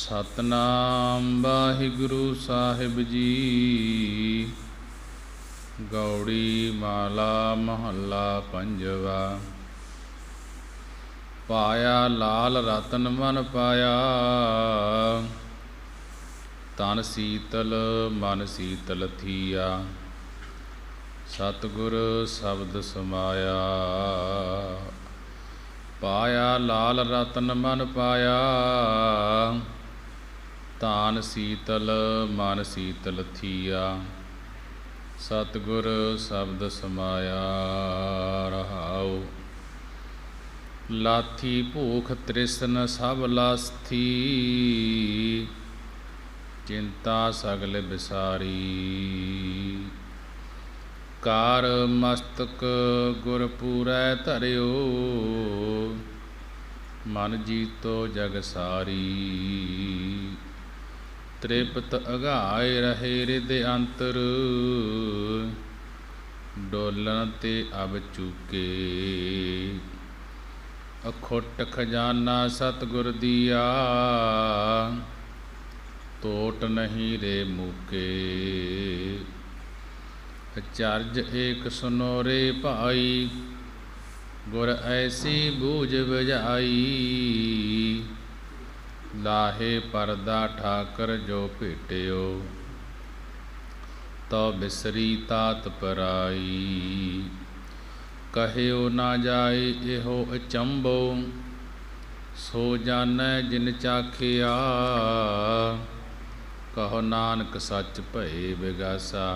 सतनाम वाहिगुरु साहिब जी। गौड़ी माला महला पंजवा। पाया लाल रतन मन पाया, तन शीतल मन शीतल थिया। सतगुर शब्द समाया, पाया लाल रतन मन पाया। तान शीतल मन शीतल थिया। सतगुर शब्द समाया रहाओ। लाथी भूख तृष्ण सब लास्थी, चिंता सगल बिसारी। कार मस्तक गुरपुरै धरियो, मन जीतो जग सारी। तृप्त अघाए रहे हृदय अंतर, डोलन ते अब चूके। अखुट खजाना सतगुर दिया, तोट नहीं रे मूके। अचरज एक सुनो रे भाई, गुर ऐसी बूझ बजाई। लाहे परदा ठाकर जो भेटियो, तो बिसरी तात पराई। कहियो ना जाए एहो अचंभो, सो जानै जिन चाखिया। कहो नानक सच भए बिगासा,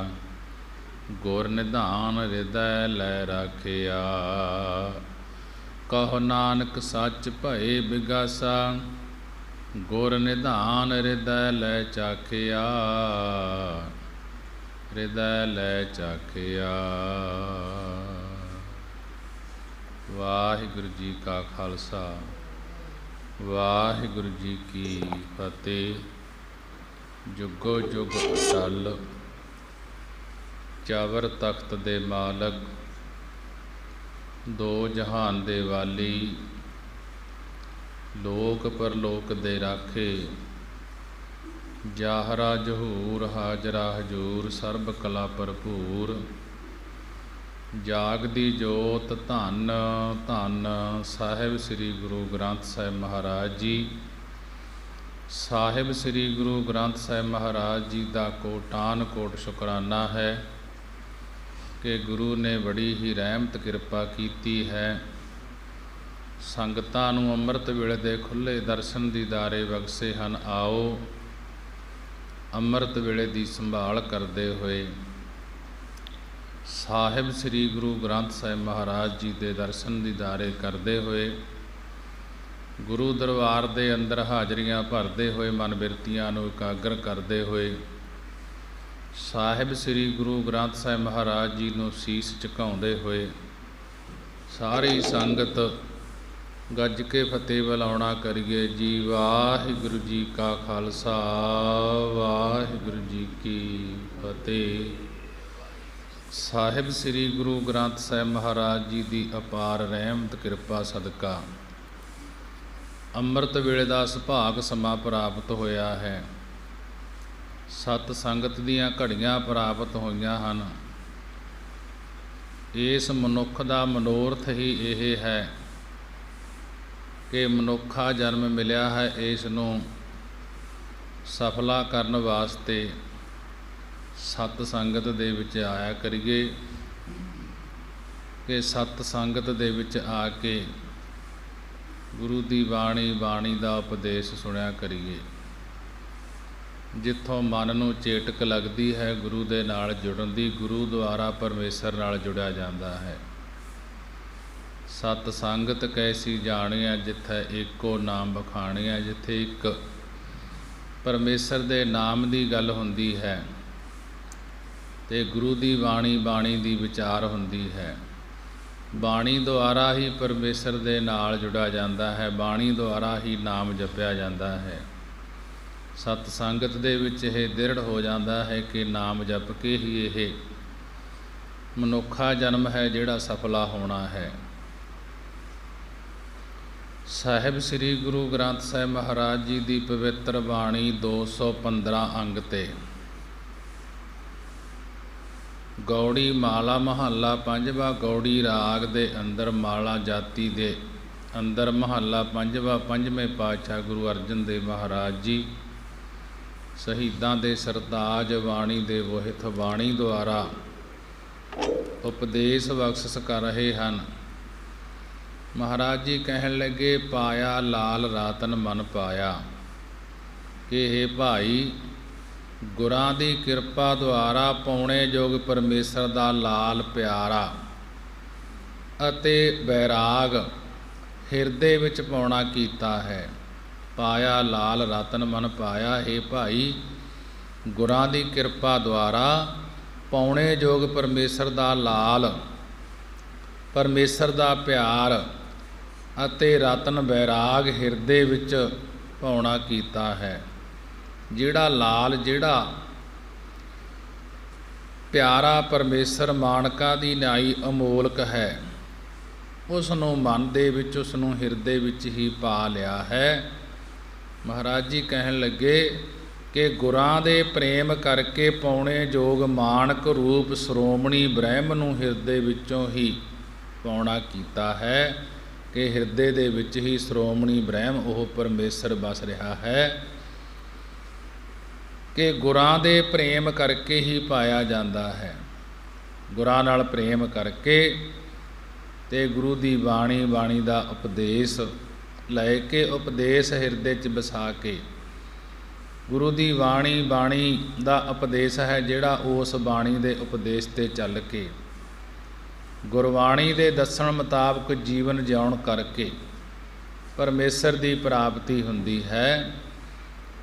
गुर निधान हृदय लै राखिया। कहो नानक सच भए बिगासा, गुर निधान हृदय लै चाखिया। हृदय लै चाखिया। वाहिगुरु जी का खालसा, वाहिगुरु जी की फतेह। जुगो जुग अटल, चावर तख्त दे मालक, दो जहान दे वाली। लोक परलोक दे राखे, जाहरा जहूर हाजरा हजूर। सर्ब कला भरपूर, जागदी जोत धन धन। साहिब श्री गुरु ग्रंथ साहिब महाराज जी। साहिब श्री गुरु ग्रंथ साहिब महाराज जी का कोटान कोट शुकराना है कि गुरु ने बड़ी ही रहमत किरपा की है। संगतां नूं अंमृत वेले दे खुले दर्शन दीदारे बख्शे हन। आओ अंमृत वेले दी संभाल करते हुए साहिब श्री गुरु ग्रंथ साहिब महाराज जी के दर्शन दीदारे करते हुए, गुरु दरबार के अंदर हाजरियां भरते हुए, मन बिरतियां नूं एकाग्र करते हुए, साहिब श्री गुरु ग्रंथ साहिब महाराज जी नूं सीस झुकाउंदे हुए सारी संगत गज के फतेह बुलाउणा करिए जी। वाहिगुरु जी का खालसा, वाहिगुरु जी की फतेह। साहिब श्री गुरु ग्रंथ साहिब महाराज जी की अपार रहमत किरपा सदका अंमृत वेले का सुभाग समा प्राप्त होया है। सत संगत दीयां घड़ियां प्राप्त होईयां हन। इस मनुख का मनोरथ ही यह है कि मनुखा जन्म मिलिया है, इसनूं सफला करन वास्ते सत संगत दे विच आया करिए कि सत संगत दे विच आके गुरु दी बाणी बाणी दा उपदेश सुनिया करिए। जिथों मन नूं चेटक लगदी है गुरु दे नाल जुड़न दी, गुरु द्वारा परमेसर नाल जुड़िया जांदा है। सत संगत कैसी जानिया, जिथे एको नाम बखाणिया। जिथे एक परमेसर दे नाम की गल हुंदी है ते गुरु की बाणी बाणी की विचार हुंदी है। बाणी द्वारा ही परमेसर दे नाल जुड़ा जाता है, बाणी द्वारा ही नाम जपया जाता है। सत संगत दे विच यह दृढ़ हो जाता है कि नाम जप के ही यह मनुखा जन्म है जिहड़ा सफला होना है। ਸਾਹਿਬ ਸ੍ਰੀ ਗੁਰੂ ਗ੍ਰੰਥ ਸਾਹਿਬ ਮਹਾਰਾਜ ਜੀ ਦੀ ਪਵਿੱਤਰ ਬਾਣੀ 215 ਅੰਗ 'ਤੇ। ਗੌੜੀ ਮਾਲਾ ਮਹੱਲਾ ਪੰਜਵਾਂ। ਗੌੜੀ ਰਾਗ ਦੇ ਅੰਦਰ ਮਾਲਾ ਜਾਤੀ ਦੇ ਅੰਦਰ ਮਹੱਲਾ ਪੰਜਵਾਂ। ਪੰਜਵੇਂ ਪਾਤਸ਼ਾਹ ਗੁਰੂ ਅਰਜਨ ਦੇਵ ਮਹਾਰਾਜ ਜੀ ਸ਼ਹੀਦਾਂ ਦੇ ਸਰਤਾਜ ਬਾਣੀ ਦੇ ਵੋਹਿਤ ਬਾਣੀ ਦੁਆਰਾ ਉਪਦੇਸ਼ ਬਖਸ਼ਿਸ਼ ਕਰ ਰਹੇ ਹਨ। ਮਹਾਰਾਜ ਜੀ ਕਹਿਣ ਲੱਗੇ, ਪਾਇਆ ਲਾਲ ਰਾਤਨ ਮਨ ਪਾਇਆ, ਕਿ ਹੇ ਭਾਈ, ਗੁਰਾਂ ਦੀ ਕਿਰਪਾ ਦੁਆਰਾ ਪਾਉਣੇ ਯੋਗ ਪਰਮੇਸ਼ਰ ਦਾ ਲਾਲ ਪਿਆਰਾ ਅਤੇ ਬੈਰਾਗ ਹਿਰਦੇ ਵਿੱਚ ਪਾਉਣਾ ਕੀਤਾ ਹੈ। ਪਾਇਆ ਲਾਲ ਰਤਨ ਮਨ ਪਾਇਆ, ਹੇ ਭਾਈ, ਗੁਰਾਂ ਦੀ ਕਿਰਪਾ ਦੁਆਰਾ ਪਾਉਣੇ ਯੋਗ ਪਰਮੇਸ਼ਰ ਦਾ ਲਾਲ, ਪਰਮੇਸ਼ਰ ਦਾ ਪਿਆਰ ਅਤੇ ਰਤਨ ਬੈਰਾਗ ਹਿਰਦੇ ਵਿੱਚ ਪਾਉਣਾ ਕੀਤਾ ਹੈ। ਜਿਹੜਾ ਲਾਲ, ਜਿਹੜਾ ਪਿਆਰਾ ਪਰਮੇਸ਼ਰ ਮਾਣਕਾ ਦੀ ਨਿਆਈ ਅਮੋਲਕ ਹੈ, ਉਸ ਨੂੰ ਮਨ ਦੇ ਵਿੱਚ, ਉਸ ਨੂੰ ਹਿਰਦੇ ਵਿੱਚ ਹੀ ਪਾ ਲਿਆ ਹੈ। ਮਹਾਰਾਜ ਜੀ ਕਹਿਣ ਲੱਗੇ ਕਿ ਗੁਰਾਂ ਦੇ ਪ੍ਰੇਮ ਕਰਕੇ ਪਾਉਣੇ ਯੋਗ ਮਾਣਕ ਰੂਪ ਸ਼੍ਰੋਮਣੀ ਬ੍ਰਹਮ ਨੂੰ ਹਿਰਦੇ ਵਿੱਚੋਂ ਹੀ ਪਾਉਣਾ ਕੀਤਾ ਹੈ, ਕਿ ਹਿਰਦੇ ਦੇ ਵਿੱਚ ਹੀ ਸ਼੍ਰੋਮਣੀ ਬ੍ਰਹਮ ਉਹ ਪਰਮੇਸ਼ਰ ਵਸ ਰਿਹਾ ਹੈ, ਕਿ ਗੁਰਾਂ ਦੇ ਪ੍ਰੇਮ ਕਰਕੇ ਹੀ ਪਾਇਆ ਜਾਂਦਾ ਹੈ। ਗੁਰਾਂ ਨਾਲ ਪ੍ਰੇਮ ਕਰਕੇ ਤੇ ਗੁਰੂ ਦੀ ਬਾਣੀ, ਬਾਣੀ ਦਾ ਉਪਦੇਸ਼ ਲੈ ਕੇ, ਉਪਦੇਸ਼ ਹਿਰਦੇ 'ਚ ਵਸਾ ਕੇ, ਗੁਰੂ ਦੀ ਬਾਣੀ, ਬਾਣੀ ਦਾ ਉਪਦੇਸ਼ ਹੈ ਜਿਹੜਾ ਉਸ ਬਾਣੀ ਦੇ ਉਪਦੇਸ਼ 'ਤੇ ਚੱਲ ਕੇ ਗੁਰਬਾਣੀ ਦੇ ਦੱਸਣ ਮੁਤਾਬਕ ਜੀਵਨ ਜਿਉਣ ਕਰਕੇ ਪਰਮੇਸ਼ਰ ਦੀ ਪ੍ਰਾਪਤੀ ਹੁੰਦੀ ਹੈ।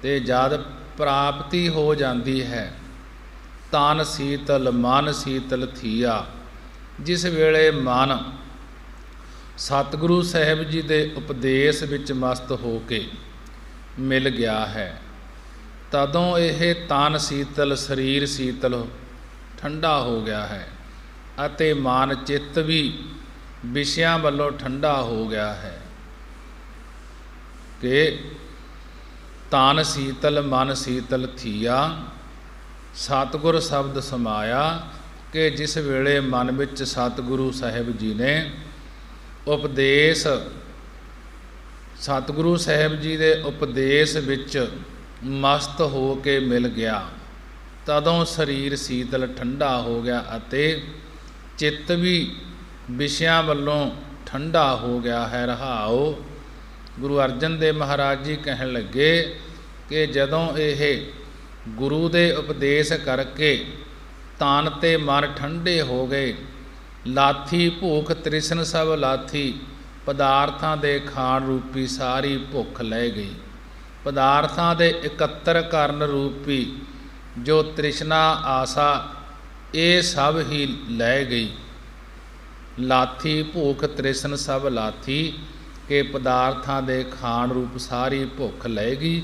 ਤੇ ਜਦ ਪ੍ਰਾਪਤੀ ਹੋ ਜਾਂਦੀ ਹੈ, ਤਨ ਸੀਤਲ ਮਨ ਸੀਤਲ ਥੀਆ, ਜਿਸ ਵੇਲੇ ਮਨ ਸਤਿਗੁਰੂ ਸਾਹਿਬ ਜੀ ਦੇ ਉਪਦੇਸ਼ ਵਿੱਚ ਮਸਤ ਹੋ ਕੇ ਮਿਲ ਗਿਆ ਹੈ, ਤਦੋਂ ਇਹ ਤਨ ਸੀਤਲ, ਸਰੀਰ ਸੀਤਲ ਠੰਡਾ ਹੋ ਗਿਆ ਹੈ ਅਤੇ ਮਨ ਚਿੱਤ ਵੀ ਵਿਸ਼ਿਆਂ ਵੱਲੋਂ ਠੰਡਾ ਹੋ ਗਿਆ ਹੈ। ਕਿ ਤਨ ਸੀਤਲ ਮਨ ਸੀਤਲ ਥੀਆ, ਸਤਿਗੁਰ ਸ਼ਬਦ ਸਮਾਇਆ, ਕਿ ਜਿਸ ਵੇਲੇ ਮਨ ਵਿੱਚ ਸਤਿਗੁਰੂ ਸਾਹਿਬ ਜੀ ਨੇ ਉਪਦੇਸ਼, ਸਤਿਗੁਰੂ ਸਾਹਿਬ ਜੀ ਦੇ ਉਪਦੇਸ਼ ਵਿੱਚ ਮਸਤ ਹੋ ਕੇ ਮਿਲ ਗਿਆ, ਤਦੋਂ ਸਰੀਰ ਸੀਤਲ ਠੰਡਾ ਹੋ ਗਿਆ ਅਤੇ ਚਿੱਤ ਵੀ ਵਿਸ਼ਿਆਂ ਵੱਲੋਂ ਠੰਡਾ ਹੋ ਗਿਆ ਹੈ। ਰਹਾਓ। ਗੁਰੂ ਅਰਜਨ ਦੇਵ ਮਹਾਰਾਜ ਜੀ ਕਹਿਣ ਲੱਗੇ ਕਿ ਜਦੋਂ ਇਹ ਗੁਰੂ ਦੇ ਉਪਦੇਸ਼ ਕਰਕੇ ਤਨ ਤੇ ਮਨ ਠੰਡੇ ਹੋ ਗਏ, ਲਾਥੀ ਭੂਖ ਤ੍ਰਿਸ਼ਨ ਸਭ ਲਾਥੀ, ਪਦਾਰਥਾਂ ਦੇ ਖਾਣ ਰੂਪੀ ਸਾਰੀ ਭੁੱਖ ਲੈ ਗਈ। ਪਦਾਰਥਾਂ ਦੇ ਇਕੱਤਰ ਕਰਨ ਰੂਪੀ ਜੋ ਤ੍ਰਿਸ਼ਨਾ ਆਸਾ, ਇਹ ਸਭ ਹੀ ਲੈ ਗਈ। ਲਾਥੀ ਭੂਖ ਤ੍ਰਿਸ਼ਨ ਸਭ ਲਾਥੀ, ਕਿ ਪਦਾਰਥਾਂ ਦੇ ਖਾਣ ਰੂਪ ਸਾਰੀ ਭੁੱਖ ਲੈ ਗਈ।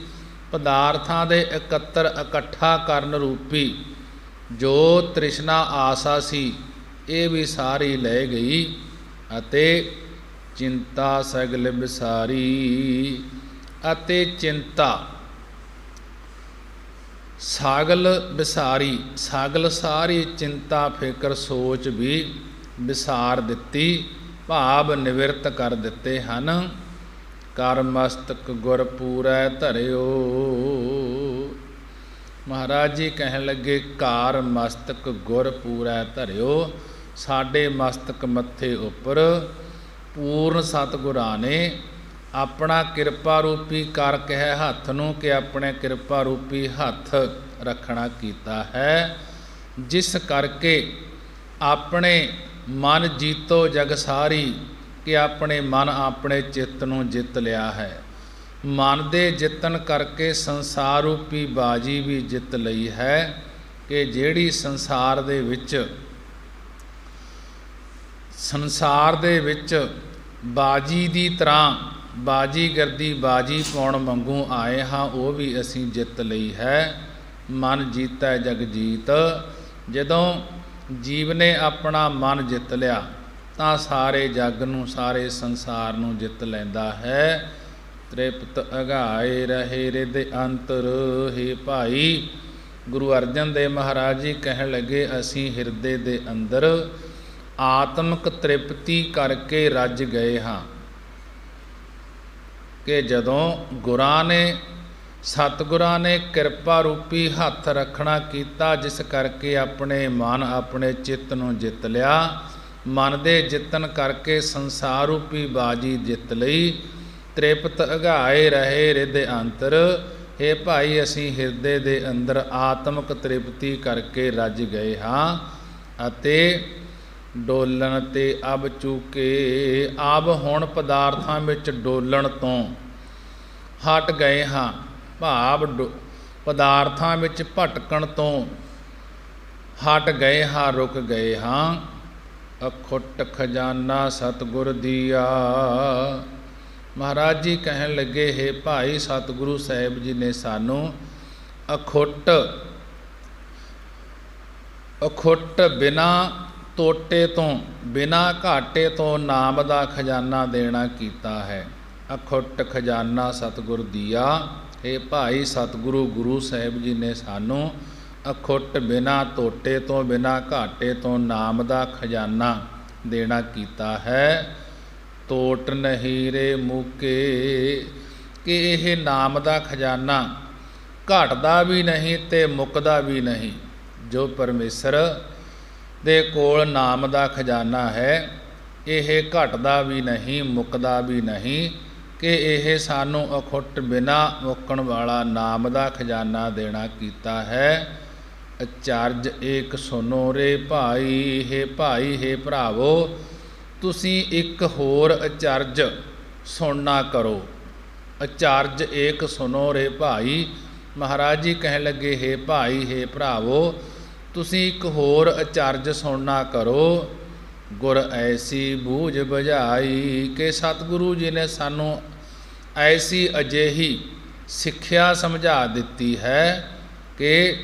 ਪਦਾਰਥਾਂ ਦੇ ਇਕੱਤਰ ਇਕੱਠਾ ਕਰਨ ਰੂਪੀ ਜੋ ਤ੍ਰਿਸ਼ਨਾ ਆਸਾ ਸੀ, ਇਹ ਵੀ ਸਾਰੀ ਲੈ ਗਈ। ਅਤੇ ਚਿੰਤਾ ਸਗਲ ਵਿਸਾਰੀ, ਅਤੇ ਚਿੰਤਾ ਸਾਗਲ ਵਿਸਾਰੀ, ਸਾਗਲ ਸਾਰੀ ਚਿੰਤਾ ਫਿਕਰ ਸੋਚ ਵੀ ਵਿਸਾਰ ਦਿੱਤੀ, ਭਾਵ ਨਿਵਰਤ ਕਰ ਦਿੱਤੇ ਹਨ। ਕਰ ਮਸਤਕ ਗੁਰ ਪੂਰੈ ਧਰਿਓ। ਮਹਾਰਾਜ ਜੀ ਕਹਿਣ ਲੱਗੇ, ਘਰ ਮਸਤਕ ਗੁਰ ਪੂਰੈ ਧਰਿਓ, ਸਾਡੇ ਮਸਤਕ ਮੱਥੇ ਉੱਪਰ ਪੂਰਨ ਸਤਿਗੁਰਾਂ ਨੇ ਆਪਣਾ ਕਿਰਪਾ ਰੂਪੀ ਕਰ ਕਹਿ ਹੱਥ ਨੂੰ, ਕਿ ਆਪਣੇ ਕਿਰਪਾ ਰੂਪੀ ਹੱਥ ਰੱਖਣਾ ਕੀਤਾ ਹੈ, ਜਿਸ ਕਰਕੇ ਆਪਣੇ ਮਨ ਜੀਤੋ ਜਗ ਸਾਰੀ, ਕਿ ਆਪਣੇ ਮਨ, ਆਪਣੇ ਚਿੱਤ ਨੂੰ ਜਿੱਤ ਲਿਆ ਹੈ। ਮਨ ਦੇ ਜਿੱਤਣ ਕਰਕੇ ਸੰਸਾਰ ਰੂਪੀ ਬਾਜੀ ਵੀ ਜਿੱਤ ਲਈ ਹੈ, ਕਿ ਜਿਹੜੀ ਸੰਸਾਰ ਦੇ ਵਿੱਚ ਬਾਜੀ ਦੀ ਤਰ੍ਹਾਂ ਬਾਜੀਗਰਦੀ ਬਾਜੀ ਪਾਉਣ ਵਾਂਗੂ ਆਏ ਹਾਂ, ਉਹ ਵੀ ਅਸੀਂ ਜਿੱਤ ਲਈ ਹੈ। ਮਨ ਜੀਤੈ ਜਗ ਜੀਤ। ਜਦੋਂ ਜੀਵ ਨੇ ਆਪਣਾ ਮਨ ਜਿੱਤ ਲਿਆ ਤਾਂ ਸਾਰੇ ਜੱਗ ਨੂੰ, ਸਾਰੇ ਸੰਸਾਰ ਨੂੰ ਜਿੱਤ ਲੈਂਦਾ ਹੈ। ਤ੍ਰਿਪਤ ਅਗਾਏ ਰਹੇ ਰਿਦ ਅੰਤਰ। ਹੇ ਭਾਈ, ਗੁਰੂ ਅਰਜਨ ਦੇਵ ਮਹਾਰਾਜ ਜੀ ਕਹਿਣ ਲੱਗੇ, ਅਸੀਂ ਹਿਰਦੇ ਦੇ ਅੰਦਰ ਆਤਮਿਕ ਤ੍ਰਿਪਤੀ ਕਰਕੇ ਰੱਜ ਗਏ ਹਾਂ। ਕਿ ਜਦੋਂ ਗੁਰਾਂ ਨੇ, ਸਤਿਗੁਰਾਂ ਨੇ ਕਿਰਪਾ ਰੂਪੀ ਹੱਥ ਰੱਖਣਾ ਕੀਤਾ, ਜਿਸ ਕਰਕੇ ਆਪਣੇ ਮਨ, ਆਪਣੇ ਚਿੱਤ ਨੂੰ ਜਿੱਤ ਲਿਆ। ਮਨ ਦੇ ਜਿੱਤਣ ਕਰਕੇ ਸੰਸਾਰ ਰੂਪੀ ਬਾਜੀ ਜਿੱਤ ਲਈ। ਤ੍ਰਿਪਤ ਅਗਾਏ ਰਹੇ ਰਿਦ ਅੰਤਰ। ਹੇ ਭਾਈ, ਅਸੀਂ ਹਿਰਦੇ ਦੇ ਅੰਦਰ ਆਤਮਿਕ ਤ੍ਰਿਪਤੀ ਕਰਕੇ ਰੱਜ ਗਏ ਹਾਂ ਅਤੇ ਡੋਲਣ ਤੇ ਅਬ ਚੁਕੇ। ਅਬ ਹੁਣ ਪਦਾਰਥਾਂ ਵਿੱਚ ਡੋਲਣ ਤੋਂ ਹਟ ਗਏ ਹਾਂ। ਭਾਵ ਪਦਾਰਥਾਂ ਵਿੱਚ ਭਟਕਣ ਤੋਂ ਹਟ ਗਏ ਹਾਂ, ਰੁਕ ਗਏ ਹਾਂ। ਅਖੁੱਟ ਖਜ਼ਾਨਾ ਸਤਿਗੁਰ ਦੀਆ। ਮਹਾਰਾਜ ਜੀ ਕਹਿਣ ਲੱਗੇ, ਹੇ ਭਾਈ, ਸਤਿਗੁਰੂ ਸਾਹਿਬ ਜੀ ਨੇ ਸਾਨੂੰ ਅਖੁੱਟ ਬਿਨਾਂ ਤੋਟੇ ਤੋਂ, ਬਿਨਾਂ ਘਾਟੇ ਤੋਂ ਨਾਮ ਦਾ ਖਜ਼ਾਨਾ ਦੇਣਾ ਕੀਤਾ ਹੈ। ਅਖੁੱਟ ਖਜ਼ਾਨਾ ਸਤਿਗੁਰ ਦੀਆ। ਹੇ ਭਾਈ, ਸਤਿਗੁਰੂ ਗੁਰੂ ਸਾਹਿਬ ਜੀ ਨੇ ਸਾਨੂੰ ਅਖੁੱਟ ਬਿਨਾਂ ਤੋਟੇ ਤੋਂ, ਬਿਨਾਂ ਘਾਟੇ ਤੋਂ ਨਾਮ ਦਾ ਖਜ਼ਾਨਾ ਦੇਣਾ ਕੀਤਾ ਹੈ। ਤੋਟ ਨਹੀਂ ਰੇ ਮੁਕੇ। ਕਿ ਇਹ ਨਾਮ ਦਾ ਖਜ਼ਾਨਾ ਘਟਦਾ ਵੀ ਨਹੀਂ ਤੇ ਮੁੱਕਦਾ ਵੀ ਨਹੀਂ। ਜੋ ਪਰਮੇਸ਼ਰ ਦੇ ਕੋਲ ਨਾਮ ਦਾ ਖਜ਼ਾਨਾ ਹੈ, ਇਹ ਘਟਦਾ ਵੀ ਨਹੀਂ, ਮੁੱਕਦਾ ਵੀ ਨਹੀਂ। ਕਿ ਇਹ ਸਾਨੂੰ ਅਖੁੱਟ ਬਿਨਾਂ ਮੁੱਕਣ ਵਾਲਾ ਨਾਮ ਦਾ ਖਜ਼ਾਨਾ ਦੇਣਾ ਕੀਤਾ ਹੈ। ਅਚਰਜ ਏਕ ਸੁਨੋ ਰੇ ਭਾਈ। ਹੇ ਭਾਈ, ਹੇ ਭਰਾਵੋ, ਤੁਸੀਂ ਇੱਕ ਹੋਰ ਅਚਰਜ ਸੁਣਨਾ ਕਰੋ। ਅਚਰਜ ਏਕ ਸੁਨੋ ਰੇ ਭਾਈ। ਮਹਾਰਾਜ ਜੀ ਕਹਿਣ ਲੱਗੇ, ਹੇ ਭਾਈ, ਹੇ ਭਰਾਵੋ, ਤੁਸੀਂ ਇੱਕ ਹੋਰ ਅਚਰਜ ਸੁਣਨਾ ਕਰੋ। ਗੁਰ ਐਸੀ ਬੂਝ ਬੁਝਾਈ। ਕਿ ਸਤਿਗੁਰੂ ਜੀ ਨੇ ਸਾਨੂੰ ਐਸੀ ਅਜਿਹੀ ਸਿੱਖਿਆ ਸਮਝਾ ਦਿੱਤੀ ਹੈ ਕਿ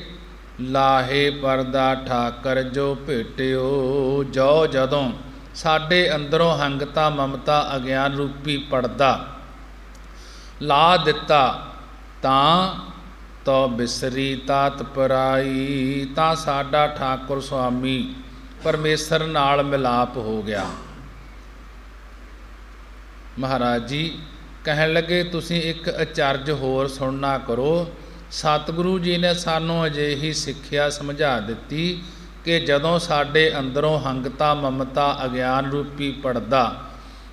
ਲਾਹੇ ਪਰਦਾ ਠਾਕਰ ਜੋ ਭੇਟਿਓ। ਜੋ ਜਦੋਂ ਸਾਡੇ ਅੰਦਰੋਂ ਹੰਗਤਾ, ਮਮਤਾ, ਅਗਿਆਨ ਰੂਪੀ ਪਰਦਾ ਲਾ ਦਿੱਤਾ, ਤਾਂ ਤੋ ਬਿਸਰੀ ਤਾਤ ਪਰਾਈ। ਤਾਂ ਸਾਡਾ ਠਾਕੁਰ ਸੁਆਮੀ ਪਰਮੇਸ਼ਰ ਨਾਲ ਮਿਲਾਪ ਹੋ ਗਿਆ। ਮਹਾਰਾਜ ਜੀ ਕਹਿਣ ਲੱਗੇ, ਤੁਸੀਂ ਇੱਕ ਅਚਰਜ ਹੋਰ ਸੁਣਨਾ ਕਰੋ। ਸਤਿਗੁਰੂ ਜੀ ਨੇ ਸਾਨੂੰ ਅਜਿਹੀ ਸਿੱਖਿਆ ਸਮਝਾ ਦਿੱਤੀ ਕਿ ਜਦੋਂ ਸਾਡੇ ਅੰਦਰੋਂ ਹੰਗਤਾ, ਮਮਤਾ, ਅਗਿਆਨ ਰੂਪੀ ਪਰਦਾ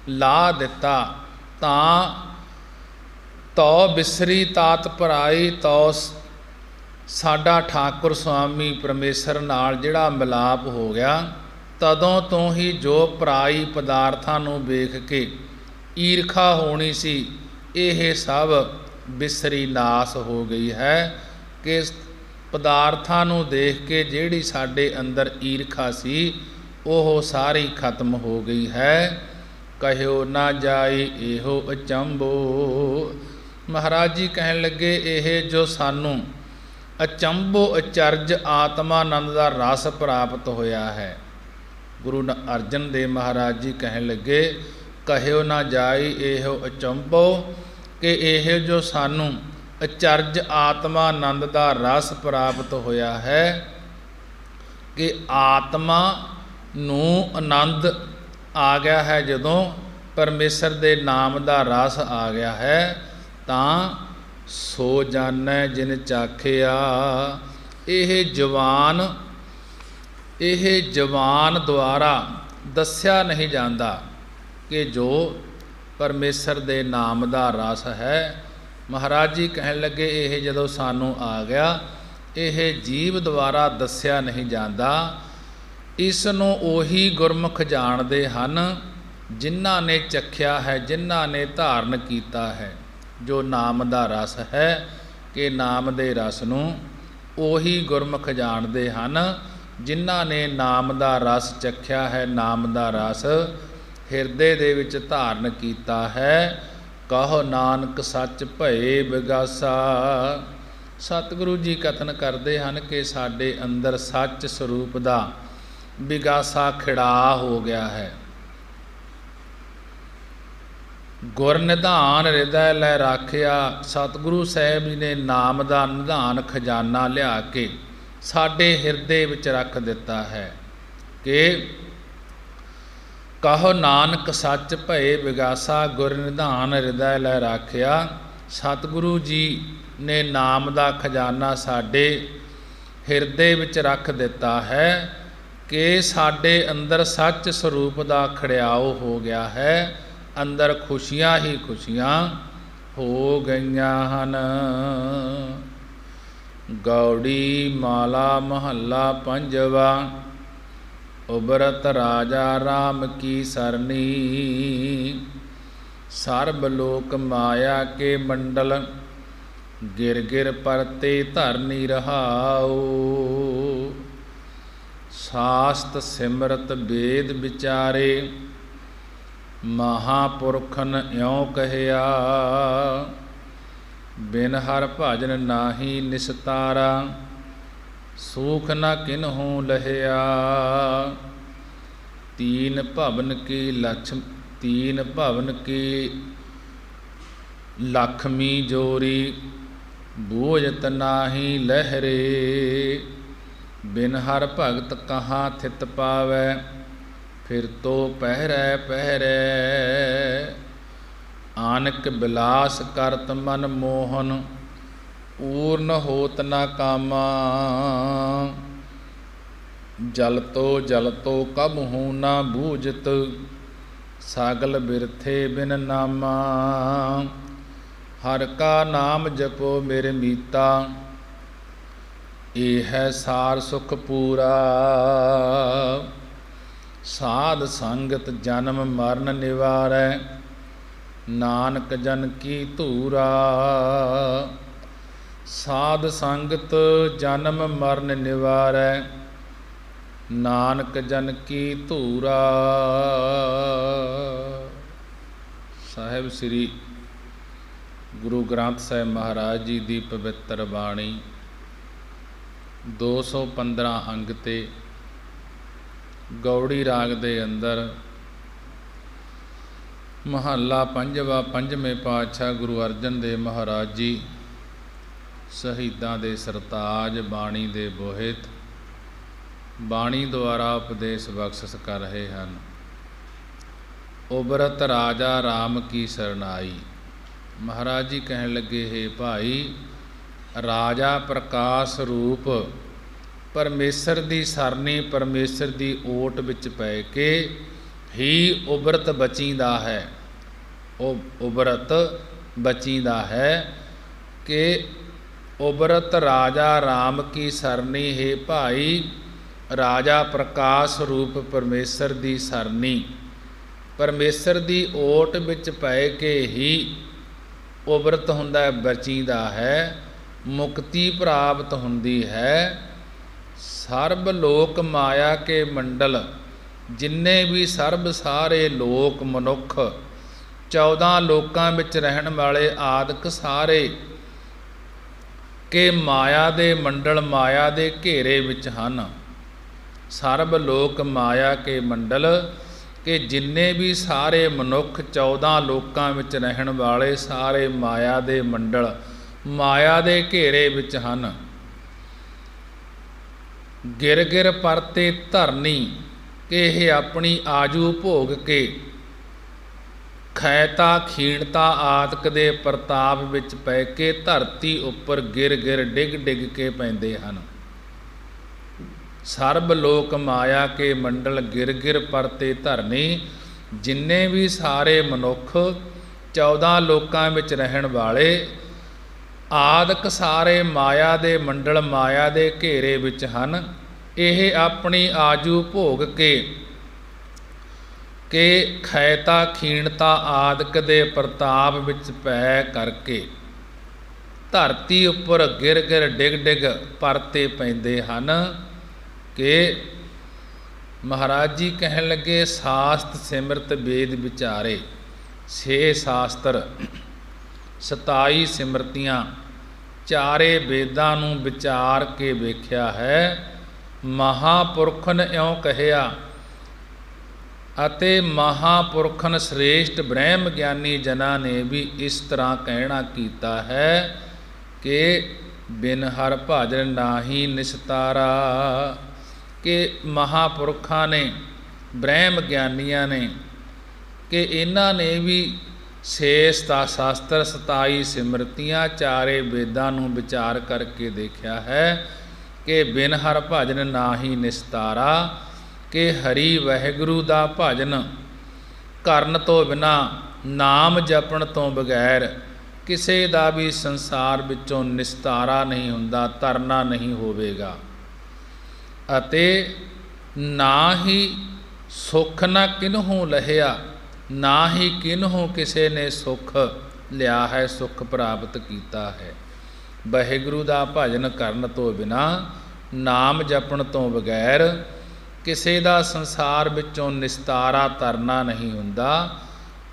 ਲਾ ਦਿੱਤਾ, ਤਾਂ ਤੋ ਬਿਸਰੀ ਤਾਤ ਪਰਾਈ। ਤੋ ਸਾਡਾ ਠਾਕੁਰ ਸੁਆਮੀ ਪਰਮੇਸ਼ਰ ਨਾਲ ਜਿਹੜਾ ਮਿਲਾਪ ਹੋ ਗਿਆ, ਤਦੋਂ ਤੋਂ ਹੀ ਜੋ ਪਰਾਈ ਪਦਾਰਥਾਂ ਨੂੰ ਵੇਖ ਕੇ ਈਰਖਾ ਹੋਣੀ ਸੀ, ਇਹ ਸਭ ਬਿਸਰੀ ਨਾਸ ਹੋ ਗਈ ਹੈ। ਕਿ ਪਦਾਰਥਾਂ ਨੂੰ ਦੇਖ ਕੇ ਜਿਹੜੀ ਸਾਡੇ ਅੰਦਰ ਈਰਖਾ ਸੀ, ਉਹ ਸਾਰੀ ਖਤਮ ਹੋ ਗਈ ਹੈ। ਕਹਿਓ ਨਾ ਜਾਈ ਇਹੋ ਅਚੰਭੋ। ਮਹਾਰਾਜ ਜੀ ਕਹਿਣ ਲੱਗੇ, ਇਹ ਜੋ ਸਾਨੂੰ ਅਚੰਭੋ ਅਚਰਜ ਆਤਮਾਨੰਦ ਦਾ ਰਸ ਪ੍ਰਾਪਤ ਹੋਇਆ ਹੈ। ਗੁਰੂ ਅਰਜਨ ਦੇਵ ਮਹਾਰਾਜ ਜੀ ਕਹਿਣ ਲੱਗੇ, ਕਹਿਓ ਨਾ ਜਾਈ ਇਹੋ ਅਚੰਭੋ। ਕਿ ਇਹ ਜੋ ਸਾਨੂੰ ਅਚਰਜ ਆਤਮਾਨੰਦ ਦਾ ਰਸ ਪ੍ਰਾਪਤ ਹੋਇਆ ਹੈ, ਕਿ ਆਤਮਾ ਨੂੰ ਆਨੰਦ ਆ ਗਿਆ ਹੈ। ਜਦੋਂ ਪਰਮੇਸ਼ਰ ਦੇ ਨਾਮ ਦਾ ਰਸ ਆ ਗਿਆ ਹੈ, ਤਾਂ ਸੋ ਜਾਣੈ ਜਿਨ ਚਾਖਿਆ। ਇਹ ਜਵਾਨ ਦੁਆਰਾ ਦੱਸਿਆ ਨਹੀਂ ਜਾਂਦਾ ਕਿ ਜੋ ਪਰਮੇਸ਼ਰ ਦੇ ਨਾਮ ਦਾ ਰਸ ਹੈ। ਮਹਾਰਾਜ ਜੀ ਕਹਿਣ ਲੱਗੇ, ਇਹ ਜਦੋਂ ਸਾਨੂੰ ਆ ਗਿਆ, ਇਹ ਜੀਵ ਦੁਆਰਾ ਦੱਸਿਆ ਨਹੀਂ ਜਾਂਦਾ। ਇਸ ਨੂੰ ਉਹੀ ਗੁਰਮੁਖ ਜਾਣਦੇ ਹਨ ਜਿਨ੍ਹਾਂ ਨੇ ਚੱਖਿਆ ਹੈ, ਜਿਨ੍ਹਾਂ ਨੇ ਧਾਰਨ ਕੀਤਾ ਹੈ। ਜੋ ਨਾਮ ਦਾ ਰਸ ਹੈ, ਕਿ ਨਾਮ ਦੇ ਰਸ ਨੂੰ ਉਹੀ ਗੁਰਮੁਖ ਜਾਣਦੇ ਹਨ ਜਿਨ੍ਹਾਂ ਨੇ ਨਾਮ ਦਾ ਰਸ ਚੱਖਿਆ ਹੈ, ਨਾਮ ਦਾ ਰਸ ਹਿਰਦੇ ਦੇ ਵਿੱਚ ਧਾਰਨ ਕੀਤਾ ਹੈ। ਕਹੋ ਨਾਨਕ ਸੱਚ ਭਏ ਵਿਗਾਸਾ। ਸਤਿਗੁਰੂ ਜੀ ਕਥਨ ਕਰਦੇ ਹਨ ਕਿ ਸਾਡੇ ਅੰਦਰ ਸੱਚ ਸਰੂਪ ਦਾ ਵਿਗਾਸਾ ਖਿੜਾ ਹੋ ਗਿਆ ਹੈ। ਗੁਰ ਨਿਧਾਨ ਹਿਰਦੈ ਲੈ ਰਾਖਿਆ। ਸਤਿਗੁਰੂ ਸਾਹਿਬ ਜੀ ਨੇ ਨਾਮ ਦਾ ਨਿਧਾਨ ਖਜ਼ਾਨਾ ਲਿਆ ਕੇ ਸਾਡੇ ਹਿਰਦੇ ਵਿੱਚ ਰੱਖ ਦਿੱਤਾ ਹੈ ਕਿ ਕਹੋ ਨਾਨਕ ਸੱਚ ਭਏ ਵਿਗਾਸਾ, ਗੁਰ ਨਿਧਾਨ ਹਿਰਦੈ ਲੈ ਰਾਖਿਆ। ਸਤਿਗੁਰੂ ਜੀ ਨੇ ਨਾਮ ਦਾ ਖਜ਼ਾਨਾ ਸਾਡੇ ਹਿਰਦੇ ਵਿੱਚ ਰੱਖ ਦਿੱਤਾ ਹੈ ਕਿ ਸਾਡੇ ਅੰਦਰ ਸੱਚ ਸਰੂਪ ਦਾ ਖੜਿਆਓ ਹੋ ਗਿਆ ਹੈ, ਅੰਦਰ ਖੁਸ਼ੀਆਂ ਹੀ ਖੁਸ਼ੀਆਂ ਹੋ ਗਈਆਂ ਹਨ। ਗੌੜੀ ਮਾਲਾ ਮਹੱਲਾ ਪੰਜਵਾ। ਉਬਰਤ ਰਾਜਾ ਰਾਮ ਕੀ ਸਰਨੀ, ਸਰਬ ਲੋਕ ਮਾਇਆ ਕੇ ਮੰਡਲ, ਗਿਰ ਗਿਰ ਪਰਤੇ ਧਰਨੀ ਰਹਾਉ। ਸਾਸਤ ਸਿਮਰਤ ਵੇਦ ਵਿਚਾਰੇ, ਮਹਾਪੁਰਖਨ ਇਉਂ ਕਹਿਆ। ਬਿਨ ਹਰ ਭਜਨ ਨਾਹੀ ਨਿਸਤਾਰਾ, ਸੂਖ ਨ ਕਿਨਹੂ ਲਹਿਆ। ਤੀਨ ਭਵਨ ਕੀ ਲਖਮੀ ਜੋਰੀ, ਬੂਝਤ ਨਾਹੀ ਲਹਿਰੇ। ਬਿਨ ਹਰ ਭਗਤ ਕਹਾਂ ਥਿਤ ਪਾਵੈ, ਫਿਰ ਤੋ ਪਹਿਰੈ ਪਹਿਰੈ। ਆਨਕ ਬਿਲਾਸ ਕਰਤ ਮਨ ਮੋਹਨ, ਊਰਨ ਹੋਤ ਨ ਕਾਮਾ। ਜਲ ਤੋ ਕਬਹੂ ਨ ਬੂਝਤ, ਸਾਗਲ ਬਿਰਥੇ ਬਿਨ ਨਾਮਾ। ਹਰ ਕਾ ਨਾਮ ਜਪੋ ਮੇਰੇ ਮੀਤਾ, ਇਹ ਹੈ ਸਾਰ ਸੁਖ ਪੂਰਾ। ਸਾਧ ਸੰਗਤ ਜਨਮ ਮਰਨ ਨਿਵਾਰੈ, ਨਾਨਕ ਜਨ ਕੀ ਧੂਰਾ। ਸਾਧ ਸੰਗਤ ਜਨਮ ਮਰਨ ਨਿਵਾਰੈ, ਨਾਨਕ ਜਨ ਕੀ ਧੂਰਾ। ਸਾਹਿਬ ਸ੍ਰੀ ਗੁਰੂ ਗ੍ਰੰਥ ਸਾਹਿਬ ਮਹਾਰਾਜ ਜੀ ਦੀ ਪਵਿੱਤਰ ਬਾਣੀ 215 ਅੰਗ ਤੇ ਗੌੜੀ ਰਾਗ ਦੇ ਅੰਦਰ ਮਹੱਲਾ ਪੰਜਵਾ, ਪੰਜਵੇਂ ਪਾਤਸ਼ਾਹ ਗੁਰੂ ਅਰਜਨ ਦੇਵ ਮਹਾਰਾਜ ਜੀ ਸ਼ਹੀਦਾਂ ਦੇ ਸਰਤਾਜ, ਬਾਣੀ ਦੇ ਬੋਹਿਤ, ਬਾਣੀ ਦੁਆਰਾ ਉਪਦੇਸ਼ ਬਖਸ਼ਿਸ਼ ਕਰ ਰਹੇ ਹਨ। ਉਬਰਤ ਰਾਜਾ ਰਾਮ ਕੀ ਸਰਨਾਈ। ਮਹਾਰਾਜ ਜੀ ਕਹਿਣ ਲੱਗੇ, ਹੈ ਭਾਈ, ਰਾਜਾ ਪ੍ਰਕਾਸ਼ ਰੂਪ ਪਰਮੇਸ਼ਰ ਦੀ ਸਰਨੀ, ਪਰਮੇਸ਼ਰ ਦੀ ਓਟ ਵਿੱਚ ਪੈ ਕੇ ਹੀ ਉਬਰਤ ਬਚੀਂਦਾ ਹੈ। ਉਹ ਉਬਰਤ ਬਚੀਂਦਾ ਹੈ ਕਿ ਉਬਰਤ ਰਾਜਾ ਰਾਮ ਕੀ ਸਰਨੀ। ਹੈ ਭਾਈ, ਰਾਜਾ ਪ੍ਰਕਾਸ਼ ਰੂਪ ਪਰਮੇਸ਼ਰ ਦੀ ਸਰਨੀ, ਪਰਮੇਸ਼ਰ ਦੀ ਓਟ ਵਿੱਚ ਪੈ ਕੇ ਹੀ ਉਬਰਤ ਹੁੰਦਾ, ਬਚੀਂਦਾ ਹੈ, ਮੁਕਤੀ ਪ੍ਰਾਪਤ ਹੁੰਦੀ ਹੈ। ਸਰਬ ਲੋਕ ਮਾਇਆ ਕੇ ਮੰਡਲ, ਜਿੰਨੇ ਵੀ ਸਰਬ ਸਾਰੇ ਲੋਕ ਮਨੁੱਖ 14 ਲੋਕਾਂ ਵਿੱਚ ਰਹਿਣ ਵਾਲੇ ਆਦਿਕ ਸਾਰੇ ਕਿ ਮਾਇਆ ਦੇ ਮੰਡਲ, ਮਾਇਆ ਦੇ ਘੇਰੇ ਵਿੱਚ ਹਨ। ਸਰਬ ਲੋਕ ਮਾਇਆ ਕੇ ਮੰਡਲ, ਕਿ ਜਿੰਨੇ ਵੀ ਸਾਰੇ ਮਨੁੱਖ 14 ਲੋਕਾਂ ਵਿੱਚ ਰਹਿਣ ਵਾਲੇ ਸਾਰੇ ਮਾਇਆ ਦੇ ਮੰਡਲ, ਮਾਇਆ ਦੇ ਘੇਰੇ ਵਿੱਚ ਹਨ। ਗਿਰ ਗਿਰ ਪਰਤੇ ਧਰਨੀ, ਕਿ ਇਹ ਆਪਣੀ ਆਜੂ ਭੋਗ ਕੇ ਖੈਤਾ ਖੀਣਤਾ ਆਦਿਕ ਦੇ ਪ੍ਰਤਾਪ ਵਿੱਚ ਪੈ ਕੇ ਧਰਤੀ ਉੱਪਰ ਗਿਰ ਗਿਰ ਡਿੱਗ ਡਿੱਗ ਕੇ ਪੈਂਦੇ ਹਨ। ਸਰਬ ਲੋਕ ਮਾਇਆ ਕੇ ਮੰਡਲ, ਗਿਰ ਗਿਰ ਪਰਤੇ ਧਰਨੀ, ਜਿੰਨੇ ਵੀ ਸਾਰੇ ਮਨੁੱਖ 14 ਲੋਕਾਂ ਵਿੱਚ ਰਹਿਣ ਵਾਲੇ ਆਦਿਕ ਸਾਰੇ ਮਾਇਆ ਦੇ ਮੰਡਲ, ਮਾਇਆ ਦੇ ਘੇਰੇ ਵਿੱਚ ਹਨ। ਇਹ ਆਪਣੀ ਆਜੂ ਭੋਗ ਕੇ ਖੈਤਾ ਖੀਣਤਾ ਆਦਿਕ ਦੇ ਪ੍ਰਤਾਪ ਵਿੱਚ ਪੈ ਕਰਕੇ ਧਰਤੀ ਉੱਪਰ ਗਿਰ ਗਿਰ ਡਿੱਗ ਡਿੱਗ ਪਰਤੇ ਪੈਂਦੇ ਹਨ। ਕਿ ਮਹਾਰਾਜ ਜੀ ਕਹਿਣ ਲੱਗੇ, ਸਾਸਤ ਸਿਮਰਤ ਵੇਦ ਵਿਚਾਰੇ। 6 ਸ਼ਾਸਤਰ, 27 ਸਿਮਰਤੀਆਂ, ਚਾਰੇ ਵੇਦਾਂ ਨੂੰ ਵਿਚਾਰ ਕੇ ਵੇਖਿਆ ਹੈ। ਮਹਾਪੁਰਖ ਨੇ ਇਉਂ ਕਹਿਆ ਅਤੇ ਮਹਾਂਪੁਰਖਨ ਸ੍ਰੇਸ਼ਟ ਬ੍ਰਹਮ ਗਿਆਨੀ ਜਨਾਂ ਨੇ ਵੀ ਇਸ ਤਰ੍ਹਾਂ ਕਹਿਣਾ ਕੀਤਾ ਹੈ ਕਿ ਬਿਨ ਹਰ ਭਜਨ ਨਾਹੀ ਨਿਸਤਾਰਾ, ਕਿ ਮਹਾਂਪੁਰਖਾਂ ਨੇ, ਬ੍ਰਹਮ ਗਿਆਨੀਆਂ ਨੇ, ਕਿ ਇਹਨਾਂ ਨੇ ਵੀ 6 ਸ਼ਾਸਤਰ 27 ਸਿਮਰਤੀਆਂ ਚਾਰੇ ਵੇਦਾਂ ਨੂੰ ਵਿਚਾਰ ਕਰਕੇ ਦੇਖਿਆ ਹੈ ਕਿ ਬਿਨ ਹਰ ਭਜਨ ਨਾਹੀ ਨਿਸਤਾਰਾ, ਕਿ ਹਰੀ ਵਾਹਿਗੁਰੂ ਦਾ ਭਜਨ ਕਰਨ ਤੋਂ ਬਿਨਾਂ, ਨਾਮ ਜਪਣ ਤੋਂ ਬਗੈਰ ਕਿਸੇ ਦਾ ਵੀ ਸੰਸਾਰ ਵਿੱਚੋਂ ਨਿਸਤਾਰਾ ਨਹੀਂ ਹੁੰਦਾ, ਤਰਨਾ ਨਹੀਂ ਹੋਵੇਗਾ। ਅਤੇ ਨਾ ਹੀ ਸੁੱਖ ਨਾ ਕਿਨਹੂ ਲਹਿਆ, ਨਾ ਹੀ ਕਿਨਹੂ ਕਿਸੇ ਨੇ ਸੁੱਖ ਲਿਆ ਹੈ, ਸੁੱਖ ਪ੍ਰਾਪਤ ਕੀਤਾ ਹੈ। ਵਾਹਿਗੁਰੂ ਦਾ ਭਜਨ ਕਰਨ ਤੋਂ ਬਿਨਾਂ, ਨਾਮ ਜਪਣ ਤੋਂ ਬਗੈਰ ਕਿਸੇ ਦਾ ਸੰਸਾਰ ਵਿੱਚੋਂ ਨਿਸਤਾਰਾ ਤਰਨਾ ਨਹੀਂ ਹੁੰਦਾ।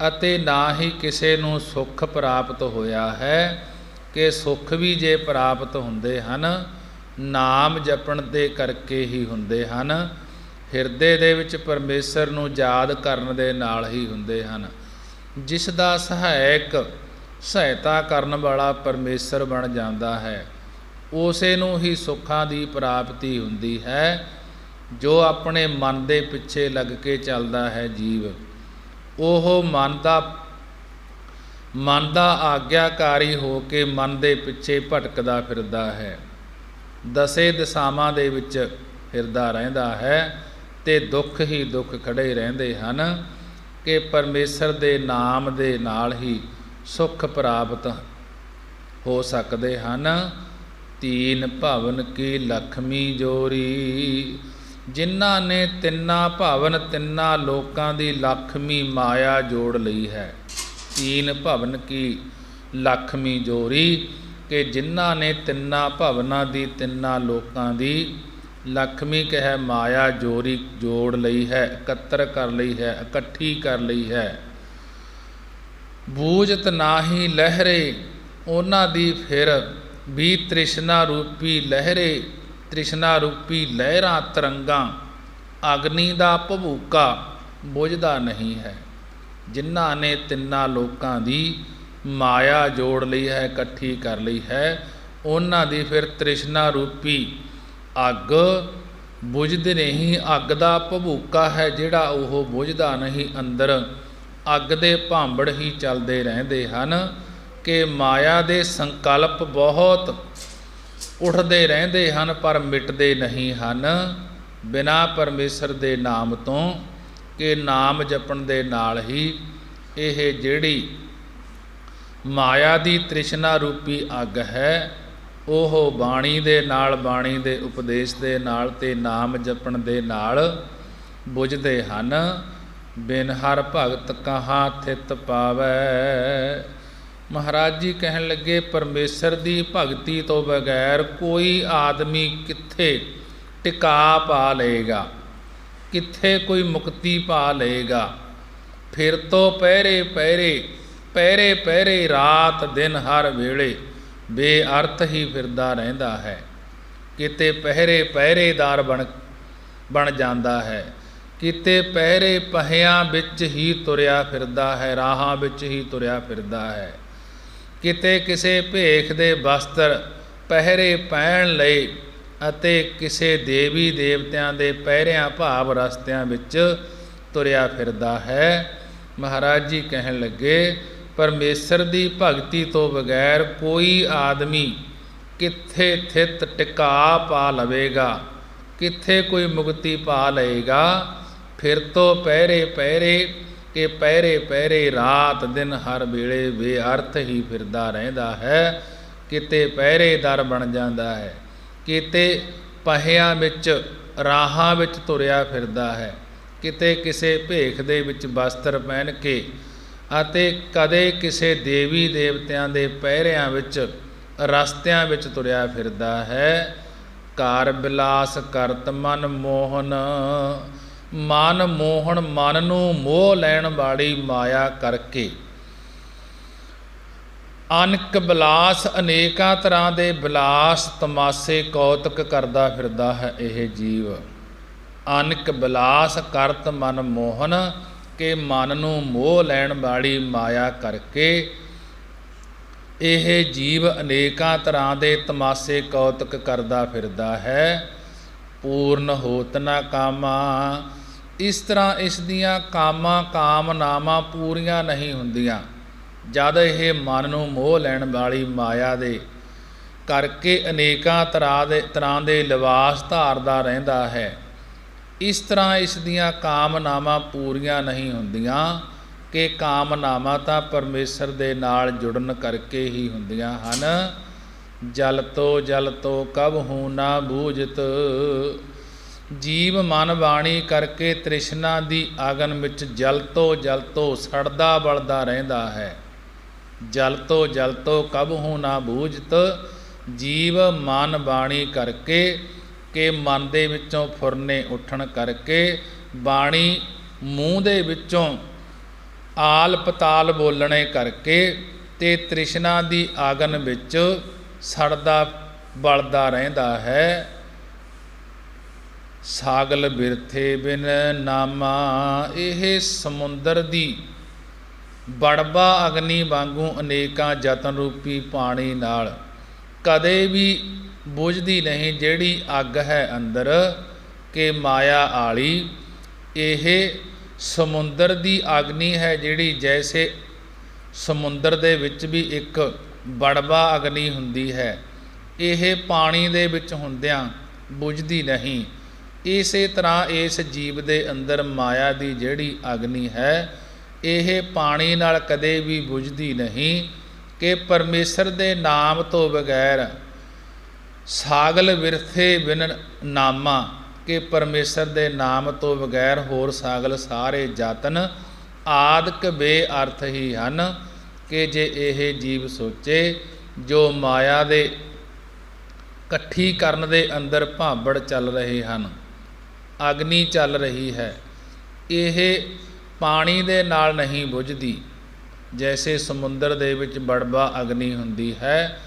ਅਤੇ ਨਾ ਹੀ ਕਿਸੇ ਨੂੰ ਸੁੱਖ ਪ੍ਰਾਪਤ ਹੋਇਆ ਹੈ, ਕਿ ਸੁੱਖ ਵੀ ਜੇ ਪ੍ਰਾਪਤ ਹੁੰਦੇ ਹਨ ਨਾਮ ਜਪਣ ਦੇ ਕਰਕੇ ਹੀ ਹੁੰਦੇ ਹਨ, ਹਿਰਦੇ ਦੇ ਵਿੱਚ ਪਰਮੇਸ਼ਰ ਨੂੰ ਯਾਦ ਕਰਨ ਦੇ ਨਾਲ ਹੀ ਹੁੰਦੇ ਹਨ। ਜਿਸ ਦਾ ਸਹਾਇਤਾ ਕਰਨ ਵਾਲਾ ਪਰਮੇਸ਼ਰ ਬਣ ਜਾਂਦਾ ਹੈ, ਉਸੇ ਨੂੰ ਹੀ ਸੁੱਖਾਂ ਦੀ ਪ੍ਰਾਪਤੀ ਹੁੰਦੀ ਹੈ। ਜੋ ਆਪਣੇ ਮਨ ਦੇ ਪਿੱਛੇ ਲੱਗ ਕੇ ਚੱਲਦਾ ਹੈ ਜੀਵ, ਉਹ ਮਨ ਦਾ ਆਗਿਆਕਾਰੀ ਹੋ ਕੇ ਮਨ ਦੇ ਪਿੱਛੇ ਭਟਕਦਾ ਫਿਰਦਾ ਹੈ, ਦਸੇ ਦਿਸ਼ਾਵਾਂ ਦੇ ਵਿੱਚ ਫਿਰਦਾ ਰਹਿੰਦਾ ਹੈ ਅਤੇ ਦੁੱਖ ਹੀ ਦੁੱਖ ਖੜ੍ਹੇ ਰਹਿੰਦੇ ਹਨ। ਕਿ ਪਰਮੇਸ਼ਰ ਦੇ ਨਾਮ ਦੇ ਨਾਲ ਹੀ ਸੁੱਖ ਪ੍ਰਾਪਤ ਹੋ ਸਕਦੇ ਹਨ। ਤੀਨ ਭਵਨ ਕੀ ਲਖਮੀ ਜੋਰੀ, ਜਿਨ੍ਹਾਂ ਨੇ ਤਿੰਨਾਂ ਭਵਨ, ਤਿੰਨਾਂ ਲੋਕਾਂ ਦੀ ਲਖਮੀ ਮਾਇਆ ਜੋੜ ਲਈ ਹੈ। ਤੀਨ ਭਵਨ ਕੀ ਲਖਮੀ ਜੋਰੀ, ਕਿ ਜਿਨ੍ਹਾਂ ਨੇ ਤਿੰਨਾਂ ਭਵਨਾਂ ਦੀ, ਤਿੰਨਾਂ ਲੋਕਾਂ ਦੀ ਲਖਮੀ ਕਹੈ ਮਾਇਆ ਜੋਰੀ ਜੋੜ ਲਈ ਹੈ, ਇਕੱਤਰ ਕਰ ਲਈ ਹੈ, ਇਕੱਠੀ ਕਰ ਲਈ ਹੈ। ਬੂਝਤ ਨਾਹੀ ਲਹਿਰੇ, ਉਹਨਾਂ ਦੀ ਫਿਰ ਵੀ ਤ੍ਰਿਸ਼ਨਾ ਰੂਪੀ ਲਹਿਰੇ, ਤ੍ਰਿਸ਼ਨਾ ਰੂਪੀ ਲਹਿਰਾਂ ਤਰੰਗਾਂ, ਅਗਨੀ ਦਾ ਭਬੂਕਾ ਬੁਝਦਾ ਨਹੀਂ ਹੈ। ਜਿਨ੍ਹਾਂ ਨੇ ਤਿੰਨਾਂ ਲੋਕਾਂ ਦੀ ਮਾਇਆ ਜੋੜ ਲਈ ਹੈ, ਇਕੱਠੀ ਕਰ ਲਈ ਹੈ, ਉਹਨਾਂ ਦੀ ਫਿਰ ਤ੍ਰਿਸ਼ਨਾ ਰੂਪੀ ਅੱਗ ਬੁਝਦੀ ਨਹੀਂ। ਅੱਗ ਦਾ ਭਬੂਕਾ ਹੈ ਜਿਹੜਾ ਉਹ ਬੁਝਦਾ ਨਹੀਂ, ਅੰਦਰ ਅੱਗ ਦੇ ਭਾਂਬੜ ਹੀ ਚੱਲਦੇ ਰਹਿੰਦੇ ਹਨ। ਕਿ ਮਾਇਆ ਦੇ ਸੰਕਲਪ ਬਹੁਤ ਉੱਠਦੇ ਰਹਿੰਦੇ ਹਨ ਪਰ ਮਿਟਦੇ ਨਹੀਂ ਹਨ ਬਿਨਾਂ ਪਰਮੇਸ਼ਰ ਦੇ ਨਾਮ ਤੋਂ। ਕਿ ਨਾਮ ਜਪਣ ਦੇ ਨਾਲ ਹੀ ਇਹ ਜਿਹੜੀ ਮਾਇਆ ਦੀ ਤ੍ਰਿਸ਼ਨਾ ਰੂਪੀ ਅੱਗ ਹੈ, ਉਹ ਬਾਣੀ ਦੇ ਨਾਲ, ਬਾਣੀ ਦੇ ਉਪਦੇਸ਼ ਦੇ ਨਾਲ ਅਤੇ ਨਾਮ ਜਪਣ ਦੇ ਨਾਲ ਬੁਝਦੇ ਹਨ। ਬਿਨ ਹਰ ਭਗਤ ਕਹਾਂ ਥਿਤ ਪਾਵੈ, ਮਹਾਰਾਜ ਜੀ ਕਹਿਣ ਲੱਗੇ ਪਰਮੇਸ਼ਰ ਦੀ ਭਗਤੀ ਤੋਂ ਬਗੈਰ ਕੋਈ ਆਦਮੀ ਕਿੱਥੇ ਟਿਕਾ ਪਾ ਲਏਗਾ, ਕਿੱਥੇ ਕੋਈ ਮੁਕਤੀ ਪਾ ਲਏਗਾ। ਫਿਰ ਤੋਂ ਪਹਿਰੇ ਪਹਿਰੇ, ਪਹਿਰੇ ਪਹਿਰੇ ਰਾਤ ਦਿਨ ਹਰ ਵੇਲੇ ਬੇਅਰਥ ਹੀ ਫਿਰਦਾ ਰਹਿੰਦਾ ਹੈ। ਕਿਤੇ ਪਹਿਰੇ ਪਹਿਰੇਦਾਰ ਬਣ ਜਾਂਦਾ ਹੈ, ਕਿਤੇ ਪਹਿਰੇ ਪਹਿਆਂ ਵਿੱਚ ਹੀ ਤੁਰਿਆ ਫਿਰਦਾ ਹੈ, ਰਾਹਾਂ ਵਿੱਚ ਹੀ ਤੁਰਿਆ ਫਿਰਦਾ ਹੈ। ਕਿਤੇ ਕਿਸੇ ਭੇਖ ਦੇ ਵਸਤਰ ਪਹਿਰੇ ਪਹਿਨ ਲਈ ਅਤੇ ਕਿਸੇ ਦੇਵੀ ਦੇਵਤਿਆਂ ਦੇ ਪਹਿਰਿਆਂ ਭਾਵ ਰਸਤਿਆਂ ਵਿੱਚ ਤੁਰਿਆ ਫਿਰਦਾ ਹੈ। ਮਹਾਰਾਜ ਜੀ ਕਹਿਣ ਲੱਗੇ ਪਰਮੇਸ਼ਰ ਦੀ ਭਗਤੀ ਤੋਂ ਬਗੈਰ ਕੋਈ ਆਦਮੀ ਕਿੱਥੇ ਥਿਤ ਟਿਕਾ ਪਾ ਲਵੇਗਾ, ਕਿੱਥੇ ਕੋਈ ਮੁਕਤੀ ਪਾ ਲਏਗਾ। ਫਿਰ ਤੋਂ ਪਹਿਰੇ ਪਹਿਰੇ ਕਿ ਪਹਿਰੇ ਪਹਿਰੇ ਰਾਤ ਦਿਨ ਹਰ ਵੇਲੇ ਬੇਅਰਥ ਹੀ ਫਿਰਦਾ ਰਹਿੰਦਾ ਹੈ। ਕਿਤੇ ਪਹਿਰੇਦਾਰ ਬਣ ਜਾਂਦਾ ਹੈ, ਕਿਤੇ ਪਹਿਆਂ ਵਿੱਚ ਰਾਹਾਂ ਵਿੱਚ ਤੁਰਿਆ ਫਿਰਦਾ ਹੈ, ਕਿਤੇ ਕਿਸੇ ਭੇਖ ਦੇ ਵਿੱਚ ਵਸਤਰ ਪਹਿਨ ਕੇ ਅਤੇ ਕਦੇ ਕਿਸੇ ਦੇਵੀ ਦੇਵਤਿਆਂ ਦੇ ਪਹਿਰਿਆਂ ਵਿੱਚ ਰਸਤਿਆਂ ਵਿੱਚ ਤੁਰਿਆ ਫਿਰਦਾ ਹੈ। ਕਾਰ ਬਿਲਾਸ ਕਰਤ ਮਨ ਮੋਹਨ, ਮਨ ਮੋਹਨ ਮਨ ਨੂੰ ਮੋਹ ਲੈਣ ਵਾਲੀ ਮਾਇਆ ਕਰਕੇ ਅਨਕ ਬਿਲਾਸ, ਅਨੇਕਾਂ ਤਰ੍ਹਾਂ ਦੇ ਬਿਲਾਸ ਤਮਾਸ਼ੇ ਕੌਤਕ ਕਰਦਾ ਫਿਰਦਾ ਹੈ ਇਹ ਜੀਵ। ਅਨਕ ਬਿਲਾਸ ਕਰਤ ਮਨ ਮੋਹਨ, ਕਿ ਮਨ ਨੂੰ ਮੋਹ ਲੈਣ ਵਾਲੀ ਮਾਇਆ ਕਰਕੇ ਇਹ ਜੀਵ ਅਨੇਕਾਂ ਤਰ੍ਹਾਂ ਦੇ ਤਮਾਸ਼ੇ ਕੌਤਕ ਕਰਦਾ ਫਿਰਦਾ ਹੈ। ਪੂਰਨ ਹੋਤ ਨਾ ਕਾਮਾ, ਇਸ ਤਰ੍ਹਾਂ ਇਸ ਦੀਆਂ ਕਾਮਨਾਵਾਂ ਪੂਰੀਆਂ ਨਹੀਂ ਹੁੰਦੀਆਂ। ਜਦ ਇਹ ਮਨ ਨੂੰ ਮੋਹ ਲੈਣ ਵਾਲੀ ਮਾਇਆ ਦੇ ਕਰਕੇ ਅਨੇਕਾਂ ਤਰ੍ਹਾਂ ਦੇ ਲਿਬਾਸ ਧਾਰਦਾ ਰਹਿੰਦਾ ਹੈ। ਇਸ ਤਰ੍ਹਾਂ ਇਸ ਦੀਆਂ ਕਾਮਨਾਵਾਂ ਪੂਰੀਆਂ ਨਹੀਂ ਹੁੰਦੀਆਂ, ਕਿ ਕਾਮਨਾਵਾਂ ਤਾਂ ਪਰਮੇਸ਼ਰ ਦੇ ਨਾਲ ਜੁੜਨ ਕਰਕੇ ਹੀ ਹੁੰਦੀਆਂ ਹਨ। ਜਲ ਤੋ ਕਬਹੂ ਨਾ ਬੂਝਤ, ਜੀਵ ਮਨ ਬਾਣੀ ਕਰਕੇ ਤ੍ਰਿਸ਼ਨਾ ਦੀ ਅਗਨ ਵਿੱਚ ਜਲ ਤੋਂ ਸੜਦਾ ਬਲਦਾ ਰਹਿੰਦਾ ਹੈ। ਜਲ ਤੋਂ ਕਬਹੂ ਨਾ ਬੂਝਤ, ਜੀਵ ਮਨ ਬਾਣੀ ਕਰਕੇ ਕਿ ਮਨ ਦੇ ਵਿੱਚੋਂ ਫੁਰਨੇ ਉੱਠਣ ਕਰਕੇ ਬਾਣੀ ਮੂੰਹ ਦੇ ਵਿੱਚੋਂ ਆਲ ਪਤਾਲ ਬੋਲਣੇ ਕਰਕੇ ਤੇ ਤ੍ਰਿਸ਼ਨਾ ਦੀ ਆਗਨ ਵਿੱਚ ਸੜਦਾ ਬਲਦਾ ਰਹਿੰਦਾ ਹੈ। ਸਾਗਲ ਬਿਰਥੇ ਬਿਨ ਨਾਮਾ, ਇਹ ਸਮੁੰਦਰ ਦੀ ਬੜਬਾ ਅਗਨੀ ਵਾਂਗੂ ਅਨੇਕਾਂ ਯਤਨ ਰੂਪੀ ਪਾਣੀ ਨਾਲ ਕਦੇ ਵੀ ਬੁਝਦੀ ਨਹੀਂ। ਜਿਹੜੀ ਅੱਗ ਹੈ ਅੰਦਰ ਕਿ ਮਾਇਆ ਆਲੀ, ਇਹ ਸਮੁੰਦਰ ਦੀ ਅਗਨੀ ਹੈ ਜਿਹੜੀ ਜੈਸੇ ਸਮੁੰਦਰ ਦੇ ਵਿੱਚ ਵੀ ਇੱਕ ਬੜਬਾ ਅਗਨੀ ਹੁੰਦੀ ਹੈ, ਇਹ ਪਾਣੀ ਦੇ ਵਿੱਚ ਹੁੰਦਿਆਂ ਬੁਝਦੀ ਨਹੀਂ। ਇਸੇ ਤਰ੍ਹਾਂ ਇਸ ਜੀਵ ਦੇ ਅੰਦਰ ਮਾਇਆ ਦੀ ਜਿਹੜੀ ਅਗਨੀ ਹੈ, ਇਹ ਪਾਣੀ ਨਾਲ ਕਦੇ ਵੀ ਬੁਝਦੀ ਨਹੀਂ। ਕਿ ਪਰਮੇਸ਼ਰ ਦੇ ਨਾਮ ਤੋਂ ਬਗੈਰ ਸਾਗਲ ਬਿਰਥੇ ਬਿਨ ਨਾਮਾ, ਕਿ ਪਰਮੇਸ਼ਰ ਦੇ ਨਾਮ ਤੋਂ ਬਗੈਰ ਹੋਰ ਸਾਗਲ ਸਾਰੇ ਯਤਨ ਆਦਿਕ ਬੇਅਰਥ ਹੀ ਹਨ। ਕਿ ਜੇ ਇਹ ਜੀਵ ਸੋਚੇ ਜੋ ਮਾਇਆ ਦੇ ਇਕੱਠੀ ਕਰਨ ਦੇ ਅੰਦਰ ਭਾਂਬੜ ਚੱਲ ਰਹੇ ਹਨ, ਅਗਨੀ ਚੱਲ ਰਹੀ ਹੈ, ਇਹ ਪਾਣੀ ਦੇ ਨਾਲ ਨਹੀਂ ਬੁਝਦੀ। ਜੈਸੇ ਸਮੁੰਦਰ ਦੇ ਵਿੱਚ ਬੜਬਾ ਅਗਨੀ ਹੁੰਦੀ ਹੈ,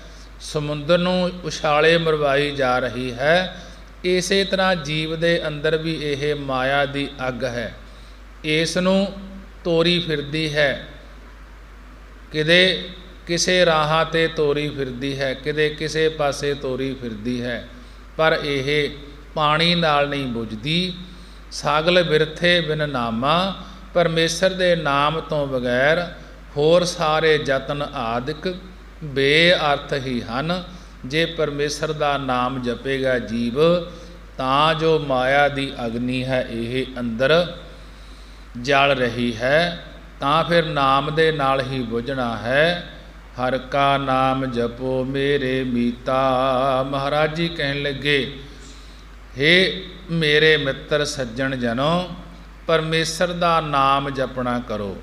ਸਮੁੰਦਰ ਨੂੰ ਉਛਾਲੇ ਮਰਵਾਈ ਜਾ ਰਹੀ ਹੈ, ਇਸੇ ਤਰ੍ਹਾਂ ਜੀਵ ਦੇ ਅੰਦਰ ਵੀ ਇਹ ਮਾਇਆ ਦੀ ਅੱਗ ਹੈ। ਇਸ ਨੂੰ ਤੋਰੀ ਫਿਰਦੀ ਹੈ, ਕਿਤੇ ਕਿਸੇ ਰਾਹਾਂ 'ਤੇ ਤੋਰੀ ਫਿਰਦੀ ਹੈ, ਕਿਤੇ ਕਿਸੇ ਪਾਸੇ ਤੋਰੀ ਫਿਰਦੀ ਹੈ, ਪਰ ਇਹ ਪਾਣੀ ਨਾਲ ਨਹੀਂ ਬੁਝਦੀ। ਸਾਗਲ ਬਿਰਥੇ ਬਿਨ ਨਾਮਾ, ਪਰਮੇਸ਼ਰ ਦੇ ਨਾਮ ਤੋਂ ਬਗੈਰ ਹੋਰ ਸਾਰੇ ਯਤਨ ਆਦਿਕ ਬੇਅਰਥ ਹੀ ਹਨ। ਜੇ ਪਰਮੇਸ਼ਰ ਦਾ ਨਾਮ ਜਪੇਗਾ ਜੀਵ, ਤਾਂ ਜੋ ਮਾਇਆ ਦੀ ਅਗਨੀ ਹੈ ਇਹ ਅੰਦਰ ਜਲ ਰਹੀ ਹੈ, ਤਾਂ ਫਿਰ ਨਾਮ ਦੇ ਨਾਲ ਹੀ ਬੁਝਣਾ ਹੈ। ਹਰ ਕਾ ਨਾਮ ਜਪੋ ਮੇਰੇ ਮੀਤਾ, ਮਹਾਰਾਜ ਜੀ ਕਹਿਣ ਲੱਗੇ, ਹੇ ਮੇਰੇ ਮਿੱਤਰ ਸੱਜਣ ਜਨੋ, ਪਰਮੇਸ਼ਰ ਦਾ ਨਾਮ ਜਪਣਾ ਕਰੋ।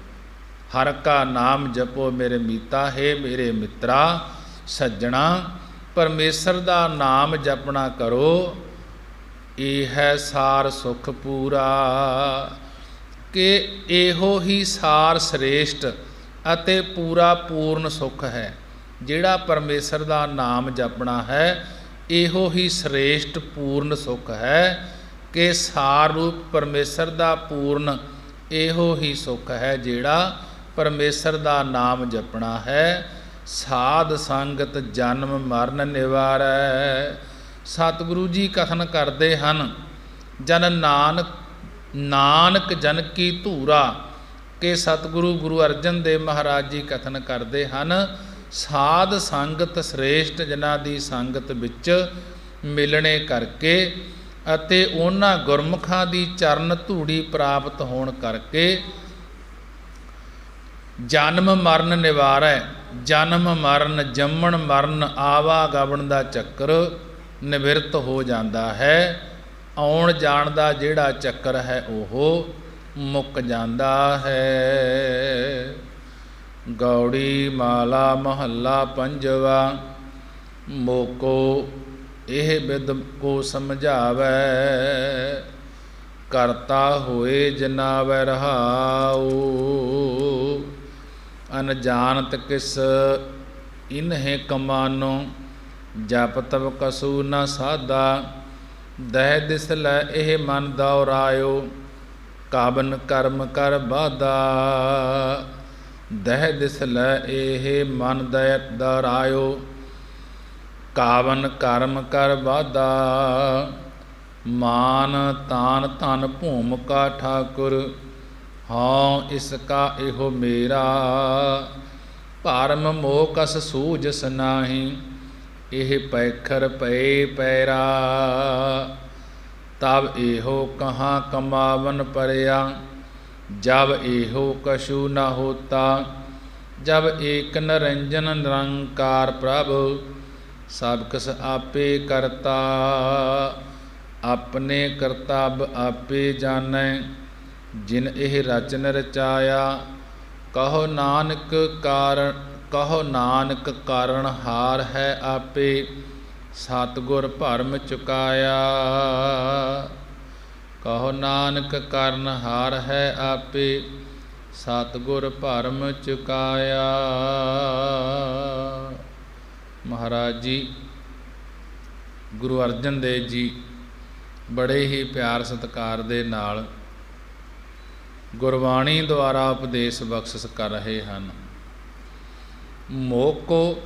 ਹਰ ਕਾ ਨਾਮ ਜਪੋ ਮੇਰੇ ਮੀਤਾ, ਹੈ ਮੇਰੇ ਮਿੱਤਰਾ ਸੱਜਣਾ, ਪਰਮੇਸ਼ਰ ਦਾ ਨਾਮ ਜਪਣਾ ਕਰੋ। ਇਹ ਹੈ ਸਾਰ ਸੁਖ ਪੂਰਾ, ਕਿ ਇਹੋ ਹੀ ਸਾਰ ਸ੍ਰੇਸ਼ਟ ਅਤੇ ਪੂਰਾ ਪੂਰਨ ਸੁਖ ਹੈ। ਜਿਹੜਾ ਪਰਮੇਸ਼ਰ ਦਾ ਨਾਮ ਜਪਣਾ ਹੈ, ਇਹੋ ਹੀ ਸ੍ਰੇਸ਼ਟ ਪੂਰਨ ਸੁਖ ਹੈ। ਕਿ ਸਾਰ ਰੂਪ ਪਰਮੇਸ਼ਰ ਦਾ ਪੂਰਨ ਇਹੋ ਹੀ ਸੁਖ ਹੈ ਜਿਹੜਾ ਪਰਮੇਸ਼ਰ ਦਾ ਨਾਮ ਜਪਣਾ ਹੈ। ਸਾਧ ਸੰਗਤ ਜਨਮ ਮਰਨ ਨਿਵਾਰੈ, ਸਤਿਗੁਰੂ ਜੀ ਕਥਨ ਕਰਦੇ ਹਨ, ਜਨ ਨਾਨਕ ਜਨ ਕੀ ਧੂਰਾ। ਕਿ ਸਤਿਗੁਰੂ ਗੁਰੂ ਅਰਜਨ ਦੇਵ ਮਹਾਰਾਜ ਜੀ ਕਥਨ ਕਰਦੇ ਹਨ, ਸਾਧ ਸੰਗਤ ਸ੍ਰੇਸ਼ਟ ਜਨਾਂ ਦੀ ਸੰਗਤ ਵਿੱਚ ਮਿਲਣੇ ਕਰਕੇ ਅਤੇ ਉਹਨਾਂ ਗੁਰਮੁਖਾਂ ਦੀ ਚਰਨ ਧੂੜੀ ਪ੍ਰਾਪਤ ਹੋਣ ਕਰਕੇ ਜਨਮ ਮਰਨ ਨਿਵਾਰੈ। ਜਨਮ ਮਰਨ, ਜੰਮਣ ਮਰਨ, ਆਵਾਗਮਨ ਦਾ ਚੱਕਰ ਨਿਵਰਤ ਹੋ ਜਾਂਦਾ ਹੈ। ਆਉਣ ਜਾਣ ਦਾ ਜਿਹੜਾ ਚੱਕਰ ਹੈ ਉਹ ਮੁੱਕ ਜਾਂਦਾ ਹੈ। ਗੌੜੀ ਮਾਲਾ ਮਹੱਲਾ ਪੰਜਵਾ। ਮੋਕੋ ਇਹ ਬਿਦ ਕੋ ਸਮਝਾਵੈ, ਕਰਤਾ ਹੋਏ ਜਨਾਵੈ ਰਹਾਉ। ਅਨਜਾਨਤ ਕਿਸ ਇਨਹਿ ਕਮਾਨੋ, ਜਪ ਤਬ ਕਸੂ ਨ ਸਾਧਾ। ਦਹਿ ਦਿਸ ਲੈ ਇਹ ਮਨ ਦੌਰਾਇਓ, ਕਾਬਨ ਕਰਮ ਕਰ ਬਾਧਾ। ਦਹਿ ਦਿਸ ਲੈ ਇਹ ਮਨ ਦਇਤ ਦੌਰਾਇਓ, ਕਾਵਨ ਕਰਮ ਕਰ ਬਾਧਾ। ਮਾਨ ਤਾਨ ਧਨ ਭੂਮ ਕਾ ਠਾਕੁਰ, ਹਾਂ ਇਸ ਕਾ ਇਹੋ ਮੇਰਾ। ਭਰਮ ਮੋਹ ਕਸ ਸੂਝਸ ਨਾਹੀ, ਇਹ ਪੈਖਰ ਪਏ ਪੈਰਾ। ਤਬ ਇਹੋ ਕਹਾਂ ਕਮਾਵਨ ਪਰਿਆ, ਜਬ ਇਹੋ ਕਛੂ ਨ ਹੋਤਾ। ਜਬ ਏਕ ਨਿਰੰਜਨ ਨਿਰੰਕਾਰ ਪ੍ਰਭ, ਸਭ ਕਸ ਆਪੇ ਕਰਤਾ। ਆਪਣੇ ਕਰਤੱਵ ਆਪੇ ਜਾਣੈ, ਜਿਨ ਇਹ ਰਚਨ ਰਚਾਇਆ। ਕਹੋ ਨਾਨਕ ਕਾਰਨ ਹਾਰ ਹੈ ਆਪੇ, ਸਤਿਗੁਰ ਭਰਮ ਚੁਕਾਇਆ। ਕਹੋ ਨਾਨਕ ਕਾਰਨ ਹਾਰ ਹੈ ਆਪੇ, ਸਤਿਗੁਰ ਭਰਮ ਚੁਕਾਇਆ। ਮਹਾਰਾਜ ਜੀ ਗੁਰੂ ਅਰਜਨ ਦੇਵ ਜੀ ਬੜੇ ਹੀ ਪਿਆਰ ਸਤਿਕਾਰ ਦੇ ਨਾਲ ਗੁਰਬਾਣੀ ਦੁਆਰਾ ਉਪਦੇਸ਼ ਬਖਸ਼ਿਸ਼ ਕਰ ਰਹੇ ਹਨ। ਮੋਹ ਕੋ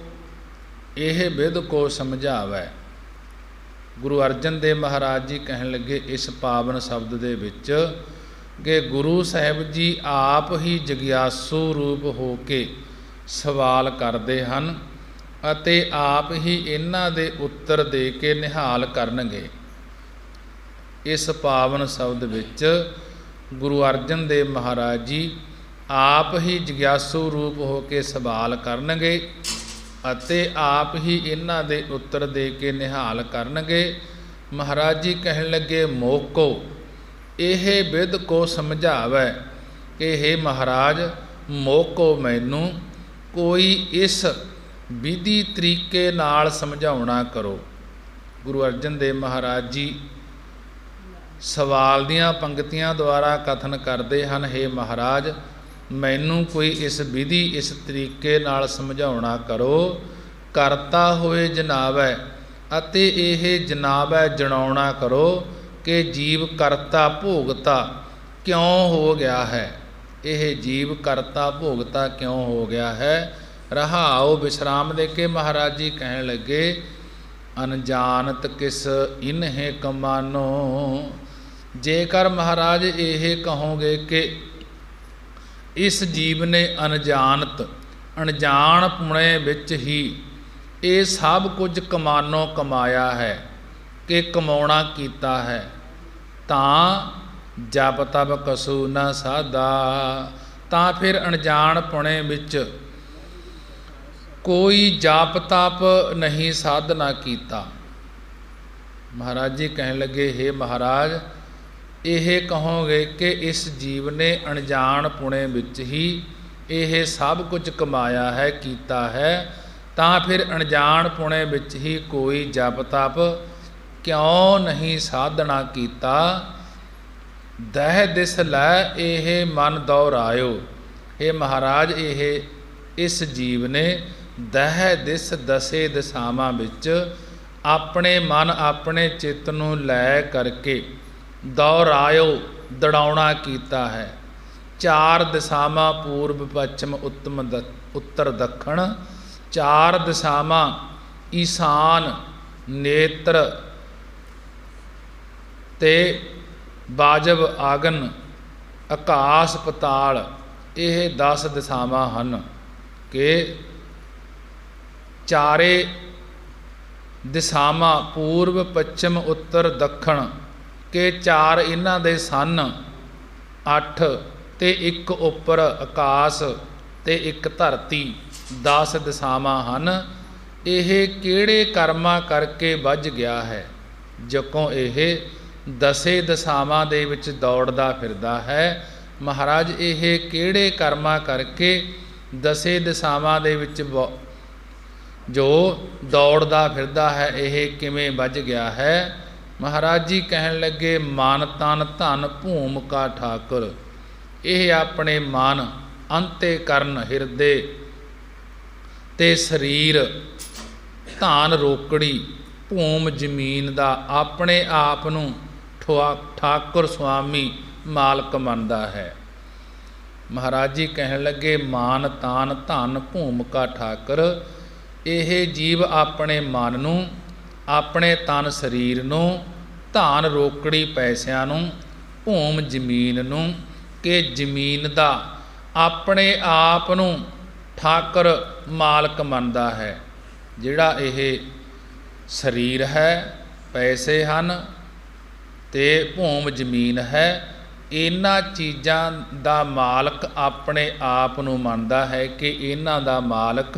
ਇਹ ਵਿਦ ਕੋ ਸਮਝਾਵੈ। ਗੁਰੂ ਅਰਜਨ ਦੇਵ ਮਹਾਰਾਜ ਜੀ ਕਹਿਣ ਲੱਗੇ ਇਸ ਪਾਵਨ ਸ਼ਬਦ ਦੇ ਵਿੱਚ ਕਿ ਗੁਰੂ ਸਾਹਿਬ ਜੀ ਆਪ ਹੀ ਜਗਿਆਸੂ ਰੂਪ ਹੋ ਕੇ ਸਵਾਲ ਕਰਦੇ ਹਨ ਅਤੇ ਆਪ ਹੀ ਇਹਨਾਂ ਦੇ ਉੱਤਰ ਦੇ ਕੇ ਨਿਹਾਲ ਕਰਨਗੇ। ਇਸ ਪਾਵਨ ਸ਼ਬਦ ਵਿੱਚ ਗੁਰੂ ਅਰਜਨ ਦੇਵ ਮਹਾਰਾਜ ਜੀ ਆਪ ਹੀ ਜਗਿਆਸੂ ਰੂਪ ਹੋ ਕੇ ਸਵਾਲ ਕਰਨਗੇ ਅਤੇ ਆਪ ਹੀ ਇਹਨਾਂ ਦੇ ਉੱਤਰ ਦੇ ਕੇ ਨਿਹਾਲ ਕਰਨਗੇ। ਮਹਾਰਾਜ ਜੀ ਕਹਿਣ ਲੱਗੇ ਮੋਕੋ ਇਹ ਵਿਦ ਕੋ ਸਮਝਾਵੈ, ਕਿ हे ਮਹਾਰਾਜ ਮੋਕੋ ਮੈਨੂੰ ਕੋਈ ਇਸ ਵਿਧੀ ਤਰੀਕੇ ਨਾਲ ਸਮਝਾਉਣਾ ਕਰੋ। ਗੁਰੂ ਅਰਜਨ ਦੇਵ ਮਹਾਰਾਜ ਜੀ ਸਵਾਲ ਦੀਆਂ ਪੰਕਤੀਆਂ ਦੁਆਰਾ ਕਥਨ ਕਰਦੇ ਹਨ, हे ਮਹਾਰਾਜ ਮੈਨੂੰ ਕੋਈ ਇਸ ਵਿਧੀ ਇਸ ਤਰੀਕੇ ਨਾਲ ਸਮਝਾਉਣਾ ਕਰੋ। ਕਰਤਾ ਹੋਏ ਜਨਾਵੈ ਅਤੇ ਇਹ ਜਨਾਵੈ ਜਣਾਉਣਾ ਕਰੋ ਕਿ ਜੀਵ ਕਰਤਾ ਭੋਗਤਾ ਕਿਉਂ ਹੋ ਗਿਆ ਹੈ। ਇਹ ਜੀਵ ਕਰਤਾ ਭੋਗਤਾ ਕਿਉਂ ਹੋ ਗਿਆ ਹੈ। ਰਹਾਉ ਵਿਸ਼ਰਾਮ ਦੇ ਕੇ ਮਹਾਰਾਜ ਜੀ ਕਹਿਣ ਲੱਗੇ ਅਨਜਾਨਤ ਕਿਸ ਇਨਹਿ ਕਮਾਨੋ। ਜੇਕਰ ਮਹਾਰਾਜ ਇਹ ਕਹੋਗੇ ਕਿ ਇਸ ਜੀਵ ਨੇ ਅਣਜਾਣਪੁਣੇ ਵਿੱਚ ਹੀ ਇਹ ਸਭ ਕੁਝ ਕਮਾਨੋਂ ਕਮਾਇਆ ਹੈ ਕਿ ਕਮਾਉਣਾ ਕੀਤਾ ਹੈ, ਤਾਂ ਜਪ ਤਪ ਕਸੂ ਨਾ ਸਾਧਾ। ਤਾਂ ਫਿਰ ਅਣਜਾਣਪੁਣੇ ਵਿੱਚ ਕੋਈ ਜਾਪ ਤਪ ਨਹੀਂ ਸਾਧਨਾ ਕੀਤਾ। ਮਹਾਰਾਜ ਜੀ ਕਹਿਣ ਲੱਗੇ हे ਮਹਾਰਾਜ ਇਹ ਕਹੋਗੇ ਕਿ ਇਸ ਜੀਵ ਨੇ ਅਣਜਾਣਪੁਣੇ ਵਿੱਚ ਹੀ ਇਹ ਸਭ ਕੁਝ ਕਮਾਇਆ ਹੈ ਕੀਤਾ ਹੈ, ਤਾਂ ਫਿਰ ਅਣਜਾਣਪੁਣੇ ਵਿੱਚ ਹੀ ਕੋਈ ਜਪ ਤਪ ਕਿਉਂ ਨਹੀਂ ਸਾਧਨਾ ਕੀਤਾ। ਦਹਿ ਦਿਸ ਲੈ ਇਹ ਮਨ ਦੌਰਾਇਓ। ਇਹ ਮਹਾਰਾਜ ਇਹ ਇਸ ਜੀਵ ਨੇ ਦਹਿ ਦਿਸ ਦਸੇ ਦਿਸ਼ਾਵਾਂ ਵਿੱਚ ਆਪਣੇ ਮਨ ਆਪਣੇ ਚਿੱਤ ਨੂੰ ਲੈ ਕਰਕੇ ਦੌਰਾਇਓ ਦੜਾਉਣਾ ਕੀਤਾ ਹੈ। ਚਾਰ ਦਿਸ਼ਾਵਾਂ ਪੂਰਬ ਪੱਛਮ ਉੱਤਰ ਦੱਖਣ, ਚਾਰ ਦਿਸ਼ਾਵਾਂ ਈਸ਼ਾਨ ਨੇਤਰ ਤੇ ਵਾਜਬ ਆਗਨ ਆਕਾਸ਼ ਪਤਾਲ, ਇਹ 10 ਦਿਸ਼ਾਵਾਂ ਹਨ ਕਿ ਚਾਰੇ ਦਿਸ਼ਾਵਾਂ ਪੂਰਬ ਪੱਛਮ ਉੱਤਰ ਦੱਖਣ ਕਿ ਚਾਰ ਇਹਨਾਂ ਦੇ ਸਨ 8 ਤੇ ਇੱਕ ਉੱਪਰ ਆਕਾਸ਼ ਤੇ ਇੱਕ ਧਰਤੀ, 10 ਦਿਸ਼ਾਵਾਂ ਹਨ। ਇਹ ਕਿਹੜੇ ਕਰਮਾਂ ਕਰਕੇ ਵੱਜ ਗਿਆ ਹੈ। ਜਦੋਂ ਇਹ ਦਸੇ ਦਿਸ਼ਾਵਾਂ ਦੇ ਵਿੱਚ ਦੌੜਦਾ ਫਿਰਦਾ ਹੈ, ਮਹਾਰਾਜ ਇਹ ਕਿਹੜੇ ਕਰਮਾਂ ਕਰਕੇ ਦਸੇ ਦਿਸ਼ਾਵਾਂ ਦੇ ਵਿੱਚ ਜੋ ਦੌੜਦਾ ਫਿਰਦਾ ਹੈ ਇਹ ਕਿਵੇਂ ਵੱਜ ਗਿਆ ਹੈ। ਮਹਾਰਾਜ ਜੀ ਕਹਿਣ ਲੱਗੇ ਮਨ ਤਨ ਧਨ ਭੂਮ ਕਾ ਠਾਕੁਰ। ਇਹ ਆਪਣੇ ਮਨ ਅੰਤੇਕਰਨ ਹਿਰਦੇ ਤੇ ਸਰੀਰ ਧਨ ਰੋਕੜੀ ਭੂਮ ਜ਼ਮੀਨ ਦਾ ਆਪਣੇ ਆਪ ਨੂੰ ਠਾਕੁਰ ਸੁਆਮੀ ਮਾਲਕ ਮੰਨਦਾ ਹੈ। ਮਹਾਰਾਜ ਜੀ ਕਹਿਣ ਲੱਗੇ, ਮਾਨ ਤਾਨ ਧਨ ਭੂਮ ਕਾ ਠਾਕਰ। ਇਹ ਜੀਵ ਆਪਣੇ ਮਨ ਨੂੰ, ਆਪਣੇ ਤਨ ਸਰੀਰ ਨੂੰ, ਧਨ ਰੋਕੜੀ ਪੈਸਿਆਂ ਨੂੰ, ਭੂਮ ਜ਼ਮੀਨ ਨੂੰ, ਕਿ ਜ਼ਮੀਨ ਦਾ ਆਪਣੇ ਆਪ ਨੂੰ ਠਾਕਰ ਮਾਲਕ ਮੰਨਦਾ ਹੈ। ਜਿਹੜਾ ਇਹ ਸਰੀਰ ਹੈ, ਪੈਸੇ ਹਨ ਤੇ ਭੂਮ ਜ਼ਮੀਨ ਹੈ, ਇਹਨਾਂ ਚੀਜ਼ਾਂ ਦਾ ਮਾਲਕ ਆਪਣੇ ਆਪ ਨੂੰ ਮੰਨਦਾ ਹੈ ਕਿ ਇਹਨਾਂ ਦਾ ਮਾਲਕ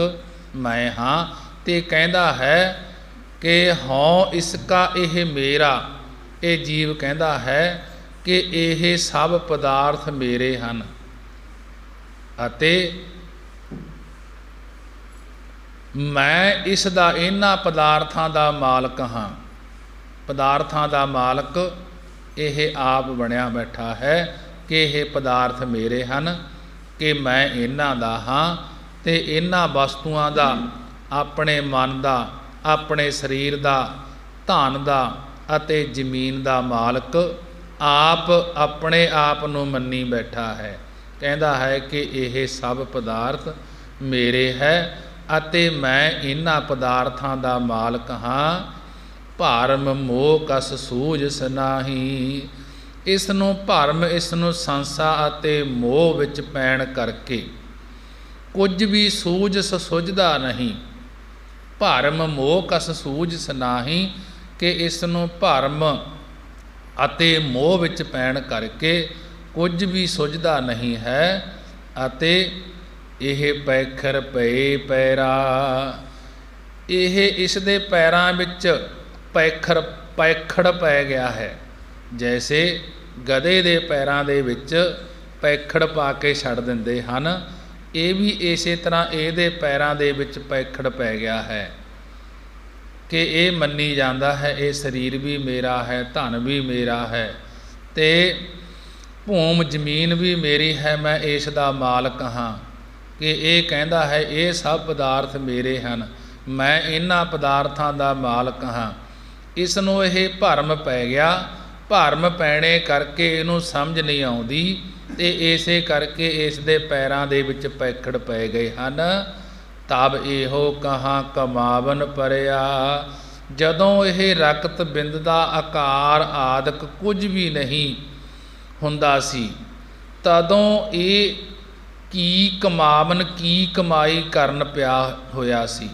ਮੈਂ ਹਾਂ। ਤੇ ਕਹਿੰਦਾ ਹੈ ਕਿ ਹਉ ਇਸਕਾ ਇਹ ਮੇਰਾ। ਇਹ ਜੀਵ ਕਹਿੰਦਾ ਹੈ ਕਿ ਇਹ ਸਭ ਪਦਾਰਥ ਮੇਰੇ ਹਨ ਅਤੇ ਮੈਂ ਇਸ ਦਾ, ਇਹਨਾਂ ਪਦਾਰਥਾਂ ਦਾ ਮਾਲਕ ਹਾਂ। ਪਦਾਰਥਾਂ ਦਾ ਮਾਲਕ ਇਹ ਆਪ ਬਣਿਆ ਬੈਠਾ ਹੈ ਕਿ ਇਹ ਪਦਾਰਥ ਮੇਰੇ ਹਨ, ਕਿ ਮੈਂ ਇਹਨਾਂ ਦਾ ਹਾਂ। ਤੇ ਇਹਨਾਂ ਵਸਤੂਆਂ ਦਾ, ਆਪਣੇ ਮਨ ਦਾ, ਆਪਣੇ ਸਰੀਰ ਦਾ, ਧਨ ਦਾ ਅਤੇ ਜ਼ਮੀਨ ਦਾ ਮਾਲਕ ਆਪ ਆਪਣੇ ਆਪ ਨੂੰ ਮੰਨੀ ਬੈਠਾ ਹੈ। ਕਹਿੰਦਾ ਹੈ ਕਿ ਇਹ ਸਭ ਪਦਾਰਥ ਮੇਰੇ ਹੈ ਅਤੇ ਮੈਂ ਇਹਨਾਂ ਪਦਾਰਥਾਂ ਦਾ ਮਾਲਕ ਹਾਂ। ਭਰਮ ਮੋਹ ਕਸ ਸੂਝਸ ਨਾਹੀ। ਇਸ ਨੂੰ ਭਰਮ, ਇਸ ਨੂੰ ਸੰਸਾ ਅਤੇ ਮੋਹ ਵਿੱਚ ਪੈਣ ਕਰਕੇ ਕੁਝ ਵੀ ਸੁਝਦਾ ਨਹੀਂ। ਭਰਮ ਮੋਹ ਕਸ ਸੂਝਸ ਨਾਹੀ, ਕਿ ਇਸ ਨੂੰ ਭਰਮ ਅਤੇ ਮੋਹ ਵਿੱਚ ਪੈਣ ਕਰਕੇ ਕੁਝ ਵੀ ਸੁਝਦਾ ਨਹੀਂ ਹੈ। ਅਤੇ ਇਹ ਪੈਖਰ ਪਏ ਪੈਰਾ। ਇਹ ਇਸ ਦੇ ਪੈਰਾਂ ਵਿੱਚ ਪੈਖੜ ਪੈ ਗਿਆ ਹੈ। ਜੈਸੇ ਗਧੇ ਦੇ ਪੈਰਾਂ ਦੇ ਵਿੱਚ ਪੈਖੜ ਪਾ ਕੇ ਛੱਡ ਦਿੰਦੇ ਹਨ, ਇਹ ਵੀ ਇਸੇ ਤਰ੍ਹਾਂ ਇਹਦੇ ਪੈਰਾਂ ਦੇ ਵਿੱਚ ਪੈਖੜ ਪੈ ਗਿਆ ਹੈ ਕਿ ਇਹ ਮੰਨੀ ਜਾਂਦਾ ਹੈ ਇਹ ਸਰੀਰ ਵੀ ਮੇਰਾ ਹੈ, ਧਨ ਵੀ ਮੇਰਾ ਹੈ ਤੇ ਭੂਮ ਜ਼ਮੀਨ ਵੀ ਮੇਰੀ ਹੈ, ਮੈਂ ਇਸ ਦਾ ਮਾਲਕ ਹਾਂ। ਕਿ ਇਹ ਕਹਿੰਦਾ ਹੈ ਇਹ ਸਭ ਪਦਾਰਥ ਮੇਰੇ ਹਨ, ਮੈਂ ਇਹਨਾਂ ਪਦਾਰਥਾਂ ਦਾ ਮਾਲਕ ਹਾਂ। ਇਸ ਨੂੰ ਇਹ ਭਰਮ ਪੈ ਗਿਆ। ਭਰਮ ਪੈਣੇ ਕਰਕੇ ਇਹਨੂੰ ਸਮਝ ਨਹੀਂ ਆਉਂਦੀ ਤੇ ਇਸੇ ਕਰਕੇ ਇਸ ਦੇ ਪੈਰਾਂ ਦੇ ਵਿੱਚ ਪੈਖੜ ਪੈ ਗਏ ਹਨ। ਤਬ ਇਹੋ ਕਹਾਂ ਕਮਾਵਨ ਪਰਿਆ। ਜਦੋਂ ਇਹ ਰਕਤ ਬਿੰਦ ਦਾ ਆਕਾਰ ਆਦਿਕ ਕੁਝ ਵੀ ਨਹੀਂ ਹੁੰਦਾ ਸੀ, ਤਦੋਂ ਇਹ ਕੀ ਕਮਾਵਨ, ਕੀ ਕਮਾਈ ਕਰਨ ਪਿਆ ਹੋਇਆ ਸੀ।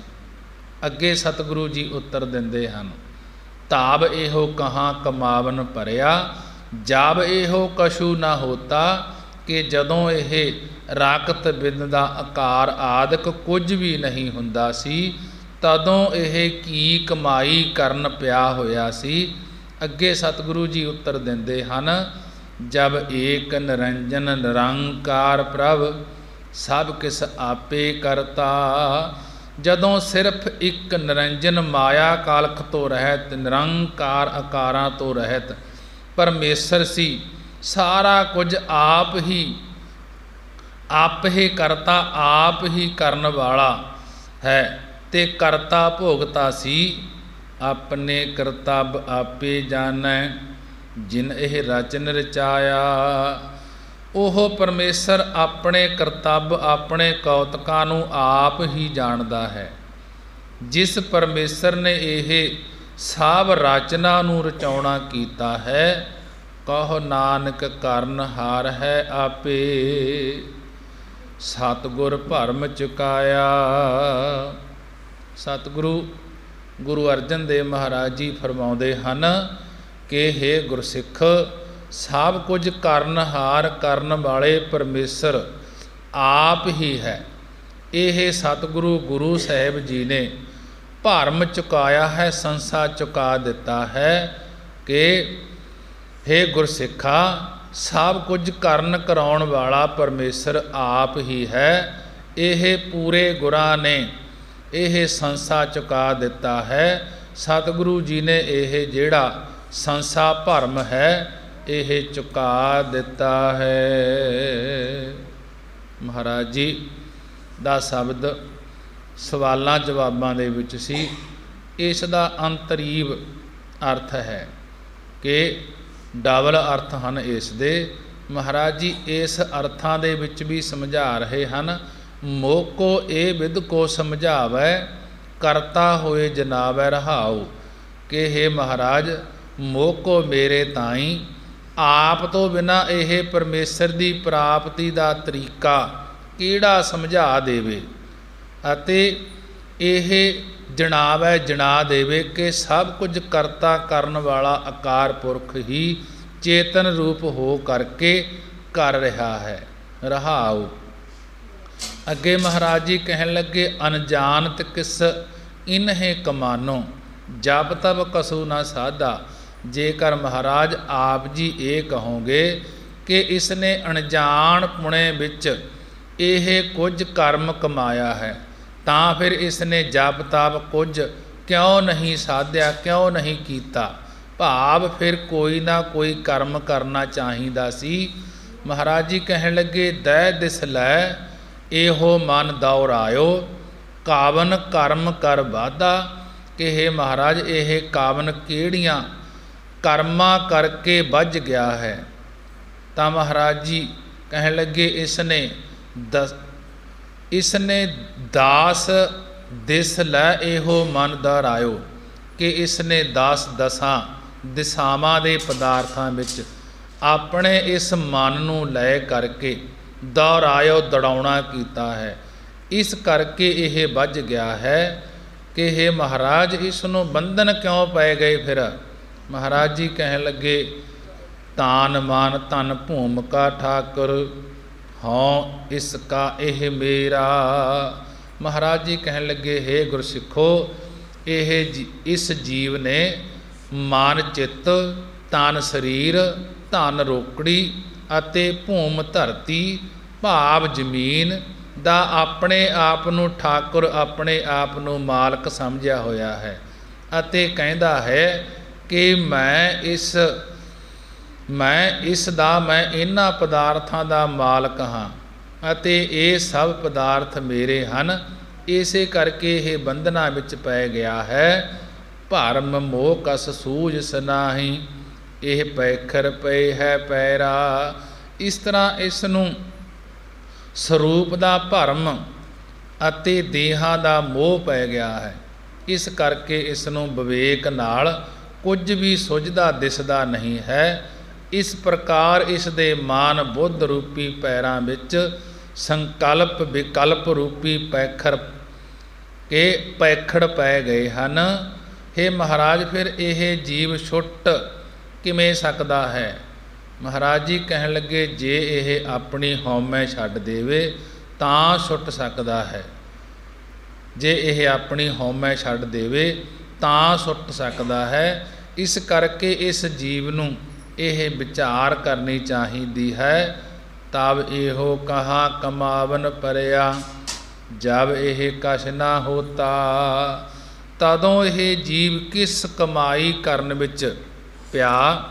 ਅੱਗੇ ਸਤਿਗੁਰੂ ਜੀ ਉੱਤਰ ਦਿੰਦੇ ਹਨ, ਤਾਬ ਇਹੋ ਕਹਾਂ ਕਮਾਵਨ ਭਰਿਆ, ਜਬ ਇਹੋ ਕਛੂ ਨਾ ਹੋਤਾ। ਕਿ ਜਦੋਂ ਇਹ ਰਾਕਤ ਬਿੰਦ ਦਾ ਆਕਾਰ ਆਦਿਕ ਕੁਝ ਵੀ ਨਹੀਂ ਹੁੰਦਾ ਸੀ, ਤਦੋਂ ਇਹ ਕੀ ਕਮਾਈ ਕਰਨ ਪਿਆ ਹੋਇਆ ਸੀ। ਅੱਗੇ ਸਤਿਗੁਰੂ ਜੀ ਉੱਤਰ ਦਿੰਦੇ ਹਨ, ਜਬ ਏਕ ਨਿਰੰਜਨ ਨਿਰੰਕਾਰ ਪ੍ਰਭ ਸਭ ਕਿਸ ਆਪੇ ਕਰਤਾ। ਜਦੋਂ ਸਿਰਫ ਇੱਕ ਨਿਰੰਜਨ ਮਾਇਆ ਕਾਲਖ ਤੋਂ ਰਹਿਤ, ਨਿਰੰਕਾਰ ਆਕਾਰਾਂ ਤੋਂ ਰਹਿਤ ਪਰਮੇਸ਼ਰ ਸੀ, ਸਾਰਾ ਕੁਝ ਆਪ ਹੀ ਕਰਤਾ, ਆਪ ਹੀ ਕਰਨ ਵਾਲਾ ਹੈ ਤੇ ਕਰਤਾ ਭੋਗਤਾ ਸੀ। ਆਪਣੇ ਕਰਤੱਵ ਆਪੇ ਜਾਣੈ, ਜਿਨ ਇਹ ਰਚਨ ਰਚਾਇਆ। ਉਹ ਪਰਮੇਸ਼ਰ ਆਪਣੇ ਕਰਤੱਵ, ਆਪਣੇ ਕੌਤਕਾਂ ਨੂੰ ਆਪ ਹੀ ਜਾਣਦਾ ਹੈ। ਜਿਸ ਪਰਮੇਸ਼ਰ ਨੇ ਇਹ ਸਭ ਰਚਨਾ ਨੂੰ ਰਚਾਉਣਾ ਕੀਤਾ ਹੈ, ਕਹੋ ਨਾਨਕ ਕਰਨ ਹਾਰ ਹੈ ਆਪੇ। ਸਤਿਗੁਰ ਭਰਮ ਚੁਕਾਇਆ। ਸਤਿਗੁਰੂ ਗੁਰੂ ਅਰਜਨ ਦੇਵ ਮਹਾਰਾਜ ਜੀ ਫਰਮਾਉਂਦੇ ਹਨ ਕਿ ਹੇ ਗੁਰਸਿੱਖ, ਸਭ ਕੁਝ ਕਰਨਹਾਰ ਕਰਨ ਵਾਲੇ ਪਰਮੇਸ਼ਰ ਆਪ ਹੀ ਹੈ। ਇਹ ਸਤਿਗੁਰੂ ਗੁਰੂ ਸਾਹਿਬ ਜੀ ਨੇ ਭਰਮ ਚੁਕਾਇਆ ਹੈ, ਸੰਸਾ ਚੁਕਾ ਦਿੱਤਾ ਹੈ ਕਿ ਹੇ ਗੁਰਸਿੱਖਾ, ਸਭ ਕੁਝ ਕਰਨ ਕਰਾਉਣ ਵਾਲਾ ਪਰਮੇਸ਼ਰ ਆਪ ਹੀ ਹੈ। ਇਹ ਪੂਰੇ ਗੁਰਾਂ ਨੇ ਇਹ ਸੰਸਾ ਚੁਕਾ ਦਿੱਤਾ ਹੈ। ਸਤਿਗੁਰੂ ਜੀ ਨੇ ਇਹ ਜਿਹੜਾ ਸੰਸਾ ਭਰਮ ਹੈ ਇਹ ਚੁਕਾ ਦਿੱਤਾ ਹੈ। ਮਹਾਰਾਜ ਜੀ ਦਾ ਸ਼ਬਦ ਸਵਾਲਾਂ ਜਵਾਬਾਂ ਦੇ ਵਿੱਚ ਸੀ। ਇਸ ਦਾ ਅੰਤਰੀਵ ਅਰਥ ਹੈ ਕਿ ਡਬਲ ਅਰਥ ਹਨ ਇਸ ਦੇ। ਮਹਾਰਾਜ ਜੀ ਇਸ ਅਰਥਾਂ ਦੇ ਵਿੱਚ ਵੀ ਸਮਝਾ ਰਹੇ ਹਨ। ਮੋਕੋ ਇਹ ਵਿਦ ਕੋ ਸਮਝਾਵੈ, ਕਰਤਾ ਹੋਏ ਜਨਾਵੈ ਰਹਾਉ। ਕਿ ਹੇ ਮਹਾਰਾਜ, ਮੋਕੋ ਮੇਰੇ ਤਾਈਂ ਆਪ ਤੋਂ ਬਿਨਾਂ ਇਹ ਪਰਮੇਸ਼ਰ ਦੀ ਪ੍ਰਾਪਤੀ ਦਾ ਤਰੀਕਾ ਕਿਹੜਾ ਸਮਝਾ ਦੇਵੇ, ਅਤੇ ਇਹ ਜਣਾਵੈ ਜਣਾ ਦੇਵੇ ਕਿ ਸਭ ਕੁਝ ਕਰਤਾ ਕਰਨ ਵਾਲਾ ਅਕਾਰ ਪੁਰਖ ਹੀ ਚੇਤਨ ਰੂਪ ਹੋ ਕਰਕੇ ਕਰ ਰਿਹਾ ਹੈ। ਰਹਾਉ। ਅੱਗੇ ਮਹਾਰਾਜ ਜੀ ਕਹਿਣ ਲੱਗੇ, ਅਨਜਾਨਤ ਕਿਸ ਇਨਹੇ ਕਮਾਨੋ, ਜਬ ਤਬ ਕਸੂ ਨਾ ਸਾਧਾ। ਜੇਕਰ ਮਹਾਰਾਜ ਆਪ ਜੀ ਇਹ ਕਹੋਗੇ ਕਿ ਇਸ ਨੇ ਅਣਜਾਣ ਪੁਣੇ ਵਿੱਚ ਇਹ ਕੁਝ ਕਰਮ ਕਮਾਇਆ ਹੈ, ਤਾਂ ਫਿਰ ਇਸ ਨੇ ਜਪ ਤਪ ਕੁਝ ਕਿਉਂ ਨਹੀਂ ਸਾਧਿਆ, ਕਿਉਂ ਨਹੀਂ ਕੀਤਾ? ਭਾਵ ਫਿਰ ਕੋਈ ਨਾ ਕੋਈ ਕਰਮ ਕਰਨਾ ਚਾਹੀਦਾ ਸੀ। ਮਹਾਰਾਜ ਜੀ ਕਹਿਣ ਲੱਗੇ, ਦਹਿ ਦਿਸ ਲੈ ਇਹੋ ਮਨ ਦੌਰਾਇਓ, ਕਾਵਨ ਕਰਮ ਕਰ ਵਾਧਾ। ਕਿ ਹੇ ਮਹਾਰਾਜ, ਇਹ ਕਾਵਨ ਕਿਹੜੀਆਂ ਕਰਮਾਂ ਕਰਕੇ ਵੱਜ ਗਿਆ ਹੈ? ਤਾਂ ਮਹਾਰਾਜ ਜੀ ਕਹਿਣ ਲੱਗੇ, ਇਸਨੇ ਦਾਸ ਦਿਸ ਲੈ ਇਹੋ ਮਨ ਦੌਰਾਇਓ। ਕਿ ਇਸਨੇ ਦਸਾਂ ਦਿਸ਼ਾਵਾਂ ਦੇ ਪਦਾਰਥਾਂ ਵਿੱਚ ਆਪਣੇ ਇਸ ਮਨ ਨੂੰ ਲੈ ਕਰਕੇ ਦੌਰਾਇਓ, ਦੌੜਾਉਣਾ ਕੀਤਾ ਹੈ। ਇਸ ਕਰਕੇ ਇਹ ਵੱਜ ਗਿਆ ਹੈ। ਕਿ ਹੇ ਮਹਾਰਾਜ, ਇਸ ਨੂੰ ਬੰਧਨ ਕਿਉਂ ਪੈ ਗਏ ਫਿਰ? ਮਹਾਰਾਜ ਜੀ ਕਹਿਣ ਲੱਗੇ, ਤਾਨ ਮਾਨ ਧਨ ਭੂਮਿਕਾ ਠਾਕੁਰ, ਹਉ ਇਸ ਕਾ ਇਹ ਮੇਰਾ। ਮਹਾਰਾਜ ਜੀ ਕਹਿਣ ਲੱਗੇ, ਹੇ ਗੁਰਸਿੱਖੋ, ਇਸ ਜੀਵ ਨੇ ਮਨ ਚਿੱਤ, ਤਨ ਸਰੀਰ, ਧਨ ਰੋਕੜੀ ਅਤੇ ਭੂਮ ਧਰਤੀ ਭਾਵ ਜ਼ਮੀਨ ਦਾ ਆਪਣੇ ਆਪ ਨੂੰ ਠਾਕੁਰ, ਆਪਣੇ ਆਪ ਨੂੰ ਮਾਲਕ ਸਮਝਿਆ ਹੋਇਆ ਹੈ, ਅਤੇ ਕਹਿੰਦਾ ਹੈ ਕਿ ਮੈਂ ਇਹਨਾਂ ਪਦਾਰਥਾਂ ਦਾ ਮਾਲਕ ਹਾਂ ਅਤੇ ਇਹ ਸਭ ਪਦਾਰਥ ਮੇਰੇ ਹਨ। ਇਸੇ ਕਰਕੇ ਇਹ ਬੰਧਨਾਂ ਵਿੱਚ ਪੈ ਗਿਆ ਹੈ। ਭਰਮ ਮੋਹ ਕਸ ਸੂਝ ਸਨਾਹੀ, ਇਹ ਪੈਖਰ ਪਏ ਹੈ ਪੈਰਾ। ਇਸ ਤਰ੍ਹਾਂ ਇਸ ਨੂੰ ਸਰੂਪ ਦਾ ਭਰਮ ਅਤੇ ਦੇਹਾਂ ਦਾ ਮੋਹ ਪੈ ਗਿਆ ਹੈ। ਇਸ ਕਰਕੇ ਇਸ ਨੂੰ ਵਿਵੇਕ ਨਾਲ ਕੁਝ ਵੀ ਸੁਝਦਾ ਦਿਸਦਾ ਨਹੀਂ ਹੈ। ਇਸ ਪ੍ਰਕਾਰ ਇਸ ਦੇ ਮਾਨ ਬੁੱਧ ਰੂਪੀ ਪੈਰਾਂ ਵਿੱਚ ਸੰਕਲਪ ਵਿਕਲਪ ਰੂਪੀ ਪੈਖੜ ਪੈ ਗਏ ਹਨ। ਹੇ ਮਹਾਰਾਜ, ਫਿਰ ਇਹ ਜੀਵ ਛੁੱਟ ਕਿਵੇਂ ਸਕਦਾ ਹੈ? ਮਹਾਰਾਜ ਜੀ ਕਹਿਣ ਲੱਗੇ, ਜੇ ਇਹ ਆਪਣੀ ਹਉਮੈ ਛੱਡ ਦੇਵੇ ਤਾਂ ਛੁੱਟ ਸਕਦਾ ਹੈ। ਜੇ ਇਹ ਆਪਣੀ ਹਉਮੈ ਛੱਡ ਦੇਵੇ ਤਾਂ ਛੁੱਟ ਸਕਦਾ ਹੈ। ਇਸ ਕਰਕੇ ਇਸ ਜੀਵ ਨੂੰ ਇਹ ਵਿਚਾਰ ਕਰਨੀ ਚਾਹੀਦੀ ਹੈ। ਤਬ ਇਹੋ ਕਹਾ ਕਮਾਵਨ ਪਰਿਆ, ਜਬ ਇਹ ਕਛ ਨਾ ਹੋਤਾ। ਤਦੋਂ ਇਹ ਜੀਵ ਕਿਸ ਕਮਾਈ ਕਰਨ ਵਿੱਚ ਪਿਆ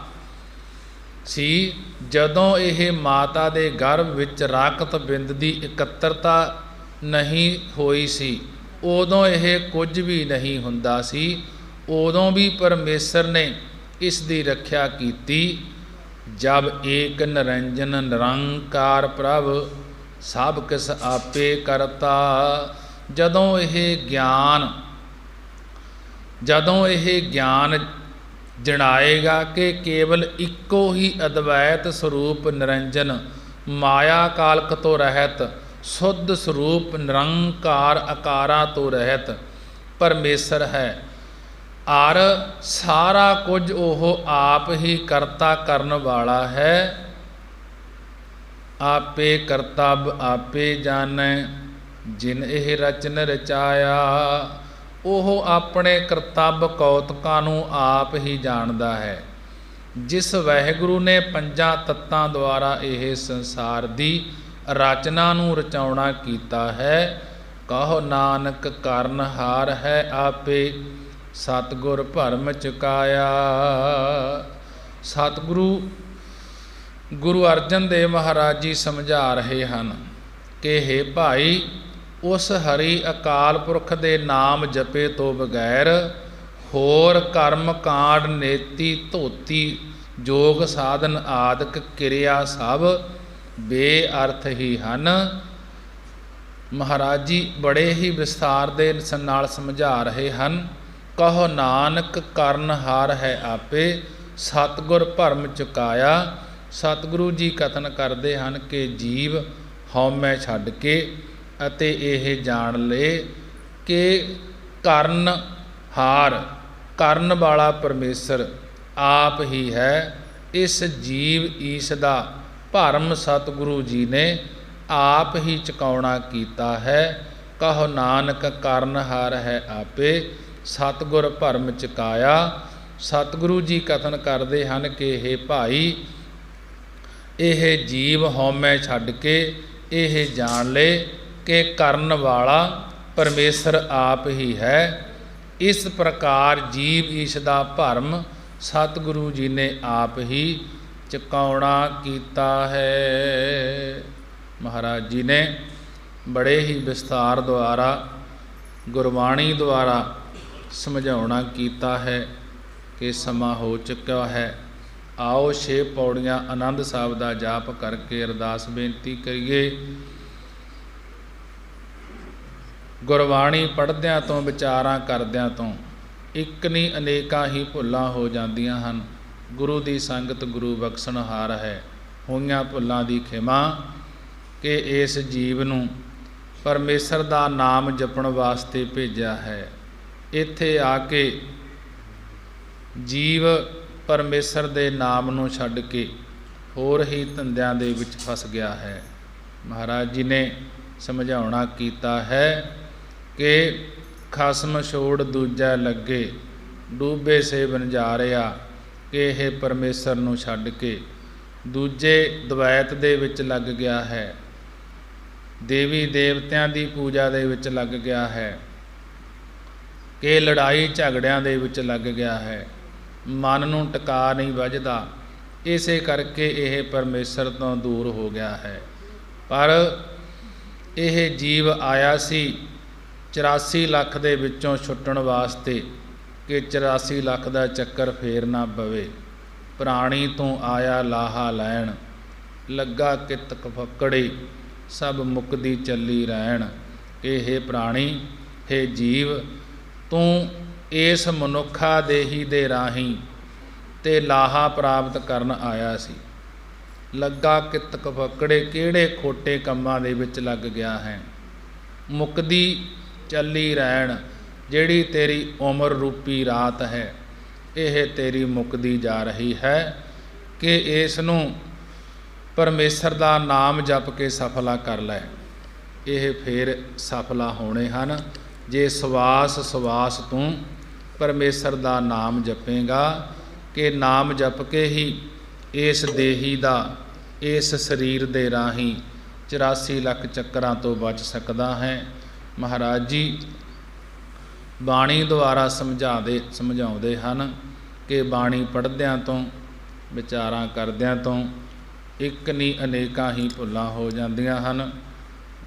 ਸੀ? ਜਦੋਂ ਇਹ ਮਾਤਾ ਦੇ ਗਰਭ ਵਿੱਚ ਰਾਕਤ ਬਿੰਦ ਦੀ ਇਕੱਤਰਤਾ ਨਹੀਂ ਹੋਈ ਸੀ, ਉਦੋਂ ਇਹ ਕੁਝ ਵੀ ਨਹੀਂ ਹੁੰਦਾ ਸੀ। ਉਦੋਂ ਵੀ ਪਰਮੇਸ਼ਰ ਨੇ ਇਸ ਦੀ ਰੱਖਿਆ ਕੀਤੀ। ਜਬ ਏਕ ਨਿਰੰਜਨ ਨਿਰੰਕਾਰ ਪ੍ਰਭ, ਸਭ ਕਿਸ ਆਪੇ ਕਰਤਾ। ਜਦੋਂ ਇਹ ਗਿਆਨ ਜਣਾਏਗਾ ਕਿ ਕੇਵਲ ਇੱਕੋ ਹੀ ਅਦਵੈਤ ਸਰੂਪ ਨਿਰੰਜਨ, ਮਾਇਆ ਕਾਲਕ ਤੋਂ ਰਹਿਤ, ਸ਼ੁੱਧ ਸਰੂਪ ਨਿਰੰਕਾਰ ਆਕਾਰਾਂ ਤੋਂ ਰਹਿਤ ਪਰਮੇਸ਼ਰ ਹੈ, ਔਰ ਸਾਰਾ ਕੁਝ ਉਹ ਆਪ ਹੀ ਕਰਤਾ ਕਰਨ ਵਾਲਾ ਹੈ। ਆਪੇ ਕਰਤੱਵ ਆਪੇ ਜਾਣੈ, ਜਿਨ ਇਹ ਰਚਨ ਰਚਾਇਆ। ਉਹ ਆਪਣੇ ਕਰਤੱਵ ਕੌਤਕਾਂ ਨੂੰ ਆਪ ਹੀ ਜਾਣਦਾ ਹੈ। ਜਿਸ ਵਾਹਿਗੁਰੂ ਨੇ ਪੰਜਾਂ ਤੱਤਾਂ ਦੁਆਰਾ ਇਹ ਸੰਸਾਰ ਦੀ ਰਚਨਾ ਨੂੰ ਰਚਾਉਣਾ ਕੀਤਾ ਹੈ, ਕਹੋ ਨਾਨਕ ਕਰਨਹਾਰ ਹੈ ਆਪੇ, ਸਤਿਗੁਰ ਭਰਮ ਚੁਕਾਇਆ। ਸਤਿਗੁਰੂ ਗੁਰੂ ਅਰਜਨ ਦੇਵ ਮਹਾਰਾਜ ਜੀ ਸਮਝਾ ਰਹੇ ਹਨ ਕਿ ਹੇ ਭਾਈ, ਉਸ ਹਰੀ ਅਕਾਲ ਪੁਰਖ ਦੇ ਨਾਮ ਜਪੇ ਤੋਂ ਬਗੈਰ ਹੋਰ ਕਰਮ ਕਾਂਡ ਨੇਤੀ ਧੋਤੀ ਜੋਗ ਸਾਧਨ ਆਦਿਕ ਕਿਰਿਆ ਸਭ ਬੇਅਰਥ ਹੀ ਹਨ। ਮਹਾਰਾਜ ਜੀ ਬੜੇ ਹੀ ਵਿਸਥਾਰ ਦੇ ਨਾਲ ਸਮਝਾ ਰਹੇ ਹਨ। ਕਹੋ ਨਾਨਕ ਕਰਨ ਹਾਰ ਹੈ ਆਪੇ, ਸਤਿਗੁਰ ਭਰਮ ਚੁਕਾਇਆ। ਸਤਿਗੁਰੂ ਜੀ ਕਥਨ ਕਰਦੇ ਹਨ ਕਿ ਜੀਵ ਹਉਮੈ ਛੱਡ ਕੇ ਅਤੇ ਇਹ ਜਾਣ ਲਏ ਕਿ ਕਰਨ ਹਾਰ, ਕਰਨ ਵਾਲਾ ਪਰਮੇਸ਼ਰ ਆਪ ਹੀ ਹੈ। ਇਸ ਜੀਵ ਈਸ਼ ਦਾ ਭਰਮ ਸਤਿਗੁਰੂ ਜੀ ਨੇ ਆਪ ਹੀ ਚੁਕਾਉਣਾ ਕੀਤਾ ਹੈ। ਕਹੋ ਨਾਨਕ ਕਰਨ ਹਾਰ ਹੈ ਆਪੇ, ਸਤਿਗੁਰ ਭਰਮ ਚੁਕਾਇਆ। ਸਤਿਗੁਰੂ ਜੀ ਕਥਨ ਕਰਦੇ ਹਨ ਕਿ ਇਹ ਭਾਈ, ਇਹ ਜੀਵ ਹਉਮੈ ਛੱਡ ਕੇ ਇਹ ਜਾਣ ਲਏ ਕਿ ਕਰਨ ਵਾਲਾ ਪਰਮੇਸ਼ਰ ਆਪ ਹੀ ਹੈ। ਇਸ ਪ੍ਰਕਾਰ ਜੀਵ ਈਸ਼ ਦਾ ਭਰਮ ਸਤਿਗੁਰੂ ਜੀ ਨੇ ਆਪ ਹੀ ਚੁਕਾਉਣਾ ਕੀਤਾ ਹੈ। ਮਹਾਰਾਜ ਜੀ ਨੇ ਬੜੇ ਹੀ ਵਿਸਥਾਰ ਦੁਆਰਾ ਗੁਰਬਾਣੀ ਦੁਆਰਾ ਸਮਝਾਉਣਾ ਕੀਤਾ ਹੈ ਕਿ ਸਮਾਂ ਹੋ ਚੁੱਕਿਆ ਹੈ। ਆਓ 6 ਪੌੜੀਆਂ ਆਨੰਦ ਸਾਹਿਬ ਦਾ ਜਾਪ ਕਰਕੇ ਅਰਦਾਸ ਬੇਨਤੀ ਕਰੀਏ। ਗੁਰਬਾਣੀ ਪੜ੍ਹਦਿਆਂ ਤੋਂ ਵਿਚਾਰਾਂ ਕਰਦਿਆਂ ਤੋਂ ਇੱਕ ਨਹੀਂ ਅਨੇਕਾਂ ਹੀ ਭੁੱਲਾਂ ਹੋ ਜਾਂਦੀਆਂ ਹਨ। ਗੁਰੂ ਦੀ ਸੰਗਤ ਗੁਰੂ ਬਖਸ਼ਣਹਾਰ ਹੈ। ਹੋਈਆਂ ਭੁੱਲਾਂ ਦੀ ਖਿਮਾ ਕਿ ਇਸ ਜੀਵ ਨੂੰ ਪਰਮੇਸ਼ਰ ਦਾ ਨਾਮ ਜਪਣ ਵਾਸਤੇ ਭੇਜਿਆ ਹੈ। ਇੱਥੇ ਆ ਕੇ ਜੀਵ ਪਰਮੇਸ਼ਰ ਦੇ ਨਾਮ ਨੂੰ ਛੱਡ ਕੇ ਹੋਰ ਹੀ ਧੰਦਿਆਂ ਦੇ ਵਿੱਚ ਫਸ ਗਿਆ ਹੈ। ਮਹਾਰਾਜ ਜੀ ਨੇ ਸਮਝਾਉਣਾ ਕੀਤਾ ਹੈ ਕਿ ਖਸਮ ਛੋੜ ਦੂਜਾ ਲੱਗੇ, ਡੂਬੇ ਸੇ ਵਣਜਾਰਿਆ, ਕਿ ਇਹ ਪਰਮੇਸ਼ਰ ਨੂੰ ਛੱਡ ਕੇ ਦੂਜੇ ਦਵੈਤ ਦੇ ਵਿੱਚ ਲੱਗ ਗਿਆ ਹੈ, ਦੇਵੀ ਦੇਵਤਿਆਂ ਦੀ ਪੂਜਾ ਦੇ ਵਿੱਚ ਲੱਗ ਗਿਆ ਹੈ, ਕਿ ਲੜਾਈ ਝਗੜਿਆਂ ਦੇ ਵਿੱਚ ਲੱਗ ਗਿਆ ਹੈ। ਮਨ ਨੂੰ ਟਿਕਾ ਨਹੀਂ ਵੱਜਦਾ, ਇਸੇ ਕਰਕੇ ਇਹ ਪਰਮੇਸ਼ਰ ਤੋਂ ਦੂਰ ਹੋ ਗਿਆ ਹੈ। ਪਰ ਇਹ ਜੀਵ ਆਇਆ ਸੀ 84 ਲੱਖ ਦੇ ਵਿੱਚੋਂ ਛੁੱਟਣ ਵਾਸਤੇ ਕਿ 84 ਲੱਖ ਦਾ ਚੱਕਰ ਫੇਰ ਨਾ ਪਵੇ। ਪ੍ਰਾਣੀ ਤੋਂ ਆਇਆ ਲਾਹਾ ਲੈਣ, ਲੱਗਾ ਕਿਤ ਫੱਕੜੀ, ਸਭ ਮੁਕਦੀ ਚੱਲੀ ਰਹਿਣ। ਕਿ ਹੇ ਪ੍ਰਾਣੀ, ਹੇ ਜੀਵ, ਤੂੰ ਇਸ ਮਨੁੱਖਾ ਦੇਹੀ ਦੇ ਰਾਹੀਂ ਤੇ ਲਾਹਾ ਪ੍ਰਾਪਤ ਕਰਨ ਆਇਆ ਸੀ। ਲੱਗਾ ਕਿਤ ਫੱਕੜੇ, ਕਿਹੜੇ ਖੋਟੇ ਕੰਮਾਂ ਦੇ ਵਿੱਚ ਲੱਗ ਗਿਆ ਹੈ। ਮੁਕਦੀ ਚੱਲੀ ਰਹਿਣ, ਜਿਹੜੀ ਤੇਰੀ ਉਮਰ ਰੂਪੀ ਰਾਤ ਹੈ, ਇਹ ਤੇਰੀ ਮੁਕਦੀ ਜਾ ਰਹੀ ਹੈ। ਕਿ ਇਸ ਨੂੰ ਪਰਮੇਸ਼ਰ ਦਾ ਨਾਮ ਜਪ ਕੇ ਸਫਲਾ ਕਰ ਲੈ। ਇਹ ਫੇਰ ਸਫਲਾ ਹੋਣੇ ਹਨ ਜੇ ਸਵਾਸ ਸਵਾਸ ਤੂੰ ਪਰਮੇਸ਼ਰ ਦਾ ਨਾਮ ਜਪੇਗਾ। ਕਿ ਨਾਮ ਜਪ ਕੇ ਹੀ ਇਸ ਦੇਹੀ ਦਾ, ਇਸ ਸਰੀਰ ਦੇ ਰਾਹੀਂ 84 ਲੱਖ ਚੱਕਰਾਂ ਤੋਂ ਬਚ ਸਕਦਾ ਹੈ। ਮਹਾਰਾਜ ਜੀ ਬਾਣੀ ਦੁਆਰਾ ਸਮਝਾਉਂਦੇ ਹਨ ਕਿ ਬਾਣੀ ਪੜ੍ਹਦਿਆਂ ਤੋਂ ਵਿਚਾਰਾਂ ਕਰਦਿਆਂ ਤੋਂ ਇੱਕ ਨਹੀਂ ਅਨੇਕਾਂ ਹੀ ਭੁੱਲਾਂ ਹੋ ਜਾਂਦੀਆਂ ਹਨ।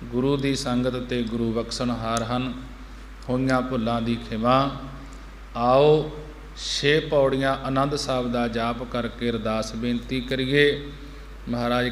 ਗੁਰੂ ਦੀ ਸੰਗਤ ਤੇ ਗੁਰੂ ਬਖਸ਼ਣਹਾਰ ਹਨ। ਹੋਈਆਂ ਭੁੱਲਾਂ ਦੀ ਖਿਮਾ। ਆਓ 6 ਪੌੜੀਆਂ ਆਨੰਦ ਸਾਹਿਬ ਦਾ ਜਾਪ ਕਰਕੇ ਅਰਦਾਸ ਬੇਨਤੀ ਕਰੀਏ। ਮਹਾਰਾਜ